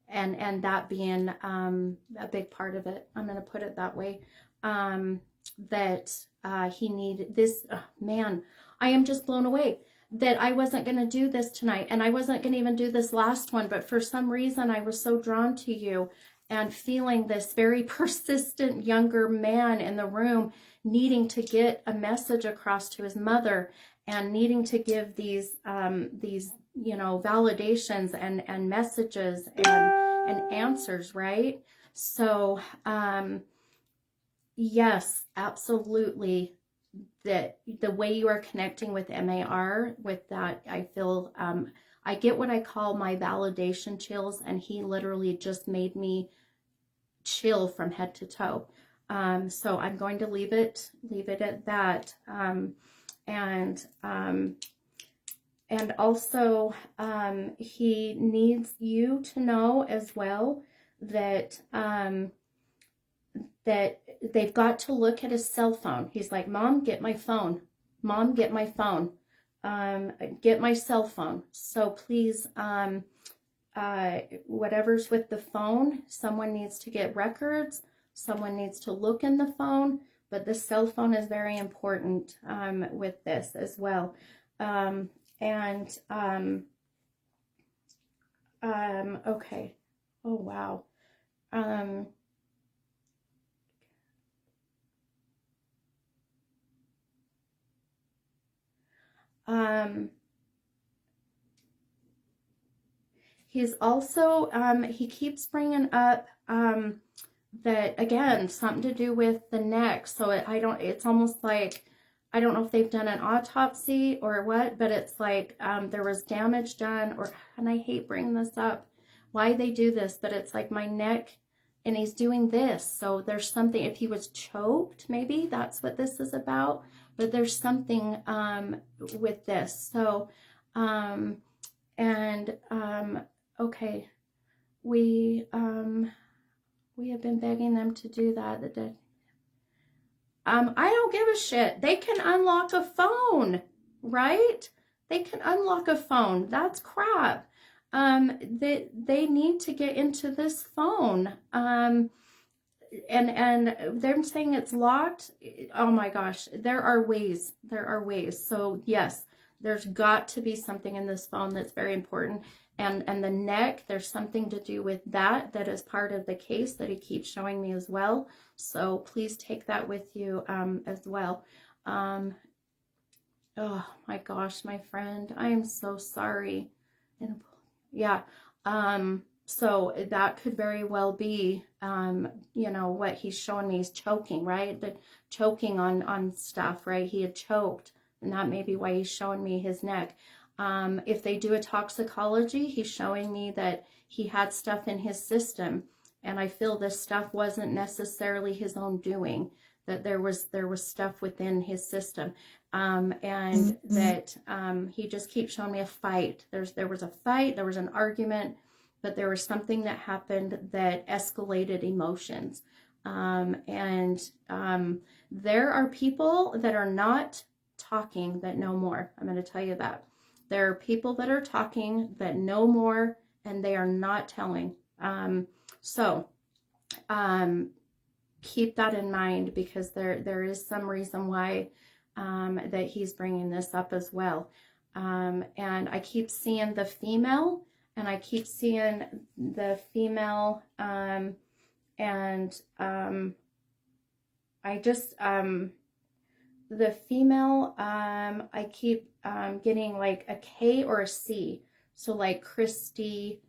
that being a big part of it. I'm going to put it that way. That he needed this. Oh, man, I am just blown away that I wasn't going to do this tonight, and I wasn't going to even do this last one, but for some reason I was so drawn to you and feeling this very persistent younger man in the room needing to get a message across to his mother and needing to give these validations and messages and answers, right? So yes, absolutely. That the way you are connecting with MAR, with that, I feel I get what I call my validation chills, and he literally just made me chill from head to toe. So I'm going to leave it at that. And also he needs you to know as well that that they've got to look at his cell phone. He's like, Mom, get my phone. Mom, get my phone. Get my cell phone. So please, whatever's with the phone, someone needs to get records. Someone needs to look in the phone. But the cell phone is very important with this as well. Okay. Oh, wow. He's also, he keeps bringing up, that, again, something to do with the neck. So it's almost like, I don't know if they've done an autopsy or what, but it's like, there was damage done, and I hate bringing this up, why they do this, but it's like my neck, and he's doing this. So there's something, if he was choked, maybe that's what this is about, but there's something, with this. So, okay, we have been begging them to do that. I don't give a shit. They can unlock a phone, right? They can unlock a phone. That's crap. They need to get into this phone. And they're saying it's locked. Oh my gosh, there are ways. So yes, there's got to be something in this phone that's very important. And the neck, there's something to do with that is part of the case that he keeps showing me as well. So please take that with you as well. Oh my gosh, my friend, I am so sorry. And yeah, so that could very well be, you know, what he's showing me is choking, right? The choking on stuff, right? He had choked, and that may be why he's showing me his neck. If they do a toxicology, he's showing me that he had stuff in his system, and I feel this stuff wasn't necessarily his own doing, that there was stuff within his system, and that he just keeps showing me a fight. There was a fight, there was an argument, but there was something that happened that escalated emotions, and there are people that are not talking that know more. I'm going to tell you that. There are people that are talking that know more, and they are not telling. So keep that in mind, because there is some reason why that he's bringing this up as well. And I keep seeing the female, and I keep seeing the female, and I just, the female, I keep getting like a K or a C. So like Christy,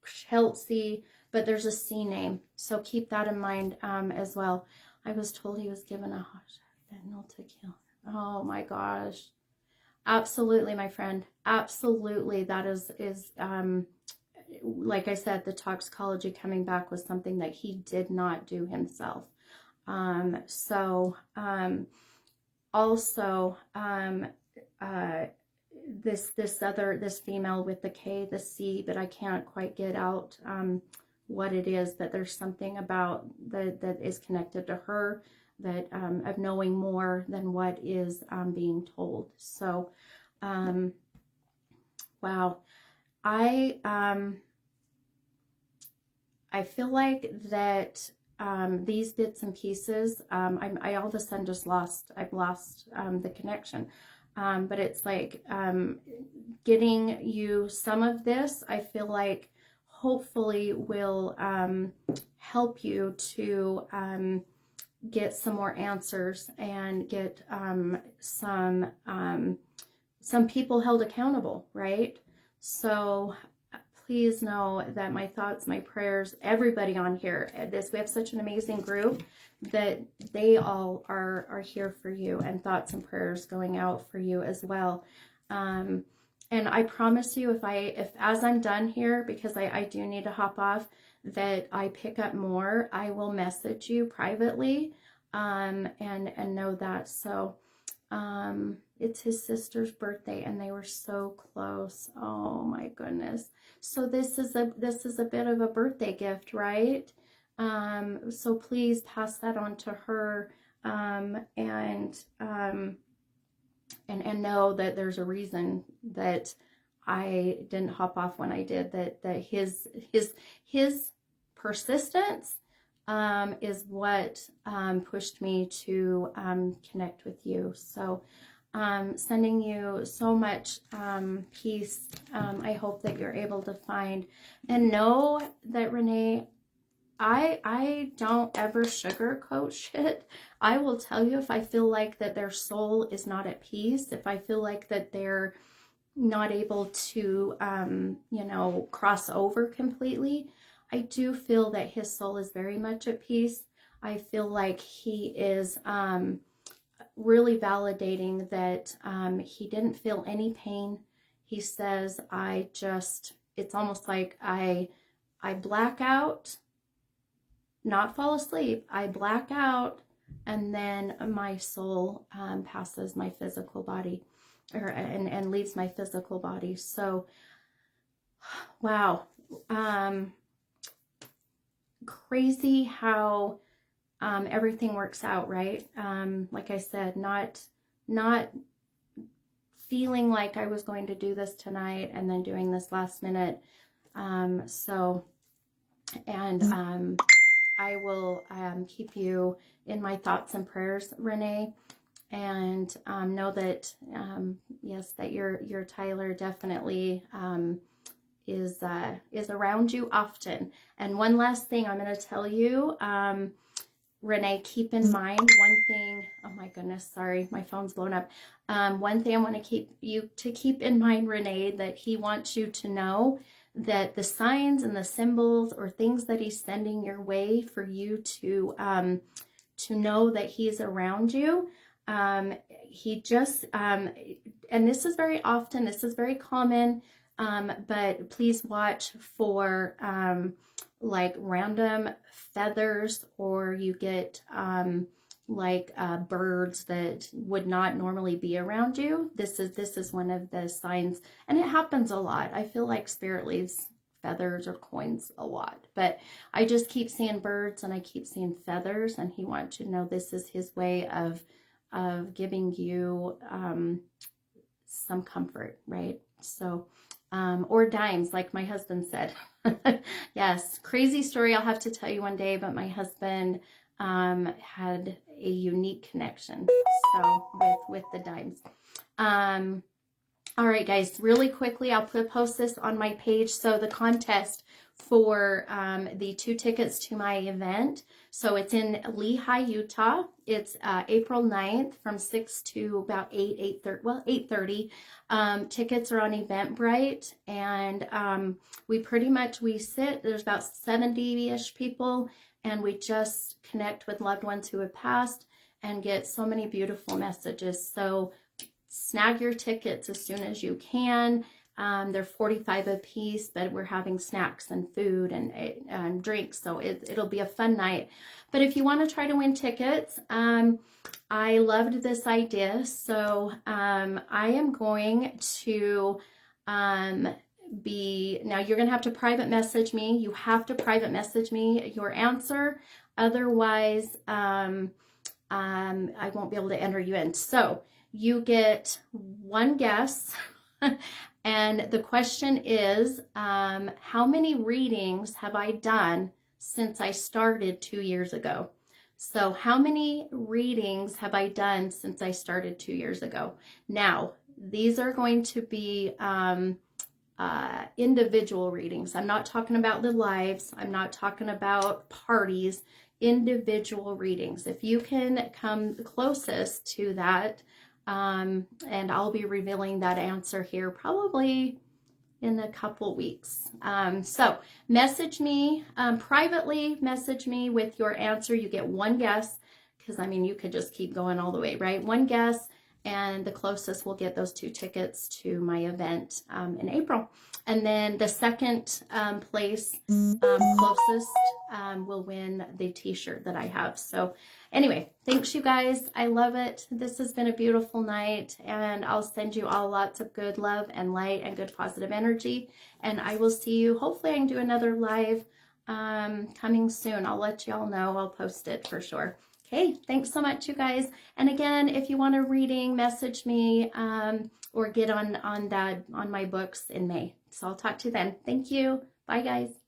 Chelsea, but there's a C name. So keep that in mind as well. I was told he was given a fentanyl to kill. Oh my gosh. Absolutely, my friend. Absolutely. That is like I said, the toxicology coming back was something that he did not do himself. Also, this female with the K, the C, but I can't quite get out what it is, that there's something about that is connected to her, that of knowing more than what is being told. So, wow. I feel like that these bits and pieces, I all of a sudden just I've lost the connection. But it's like getting you some of this, I feel like hopefully will help you to get some more answers and get some people held accountable, right? So please know that my thoughts, my prayers, everybody on here, we have such an amazing group, that they all are here for you, and thoughts and prayers going out for you as well. And I promise you, if as I'm done here, because I do need to hop off, that I pick up more, I will message you privately, and know that. So it's his sister's birthday, and they were so close. Oh my goodness. So this is a bit of a birthday gift, right? So please pass that on to her, and know that there's a reason that I didn't hop off when I did, that his persistence is what pushed me to connect with you. So sending you so much peace. I hope that you're able to find and know that, Renee, I don't ever sugarcoat shit. I will tell you if I feel like that their soul is not at peace, if I feel like that they're not able to, you know, cross over completely. I do feel that his soul is very much at peace. I feel like he is really validating that he didn't feel any pain. He says, it's almost like I black out, not fall asleep. I black out, and then my soul passes my physical body, and leaves my physical body. So, wow, crazy how everything works out, right? Like I said, not feeling like I was going to do this tonight and then doing this last minute. I will keep you in my thoughts and prayers, Renee, and know that yes, that your Tyler definitely is around you often. And one last thing I'm going to tell you, Renee, keep in mind one thing. Oh my goodness, sorry, my phone's blown up. One thing I want to keep in mind, Renee, that he wants you to know that the signs and the symbols or things that he's sending your way for you to know that he's around you. He just, and this is very often, this is very common, but please watch for like random feathers, or you get birds that would not normally be around you. This is one of the signs, and it happens a lot. I feel like spirit leaves feathers or coins a lot, but I just keep seeing birds and I keep seeing feathers, and he wants you to know this is his way of giving you some comfort, right? So or dimes, like my husband said. Yes, crazy story I'll have to tell you one day, but my husband had a unique connection, so with the dimes. All right, guys, really quickly, I'll post this on my page. So the contest for the 2 tickets to my event. So it's in Lehi, Utah. It's April 9th from 6 to about 8:30. Tickets are on Eventbrite, and we sit, there's about 70-ish people, and we just connect with loved ones who have passed and get so many beautiful messages. So snag your tickets as soon as you can. They're $45 a piece, but we're having snacks and food and drinks, so it'll be a fun night. But if you want to try to win tickets, I loved this idea, so I am going to now you're going to have to private message me. You have to private message me your answer, otherwise I won't be able to enter you in. So you get one guess. And the question is, how many readings have I done since I started 2 years ago? So how many readings have I done since I started 2 years ago? Now, these are going to be individual readings. I'm not talking about the lives. I'm not talking about parties. Individual readings. If you can come closest to that, and I'll be revealing that answer here probably in a couple weeks. So message me, privately message me with your answer. You get one guess, because I mean, you could just keep going all the way, right? One guess, and the closest will get those 2 tickets to my event in April. And then the second place closest will win the t-shirt that I have. So anyway, thanks you guys. I love it. This has been a beautiful night, and I'll send you all lots of good love and light and good positive energy. And I will see you. Hopefully I can do another live coming soon. I'll let y'all know. I'll post it for sure. Okay, thanks so much, you guys. And again, if you want a reading, message me or get on my books in May. So I'll talk to you then. Thank you. Bye, guys.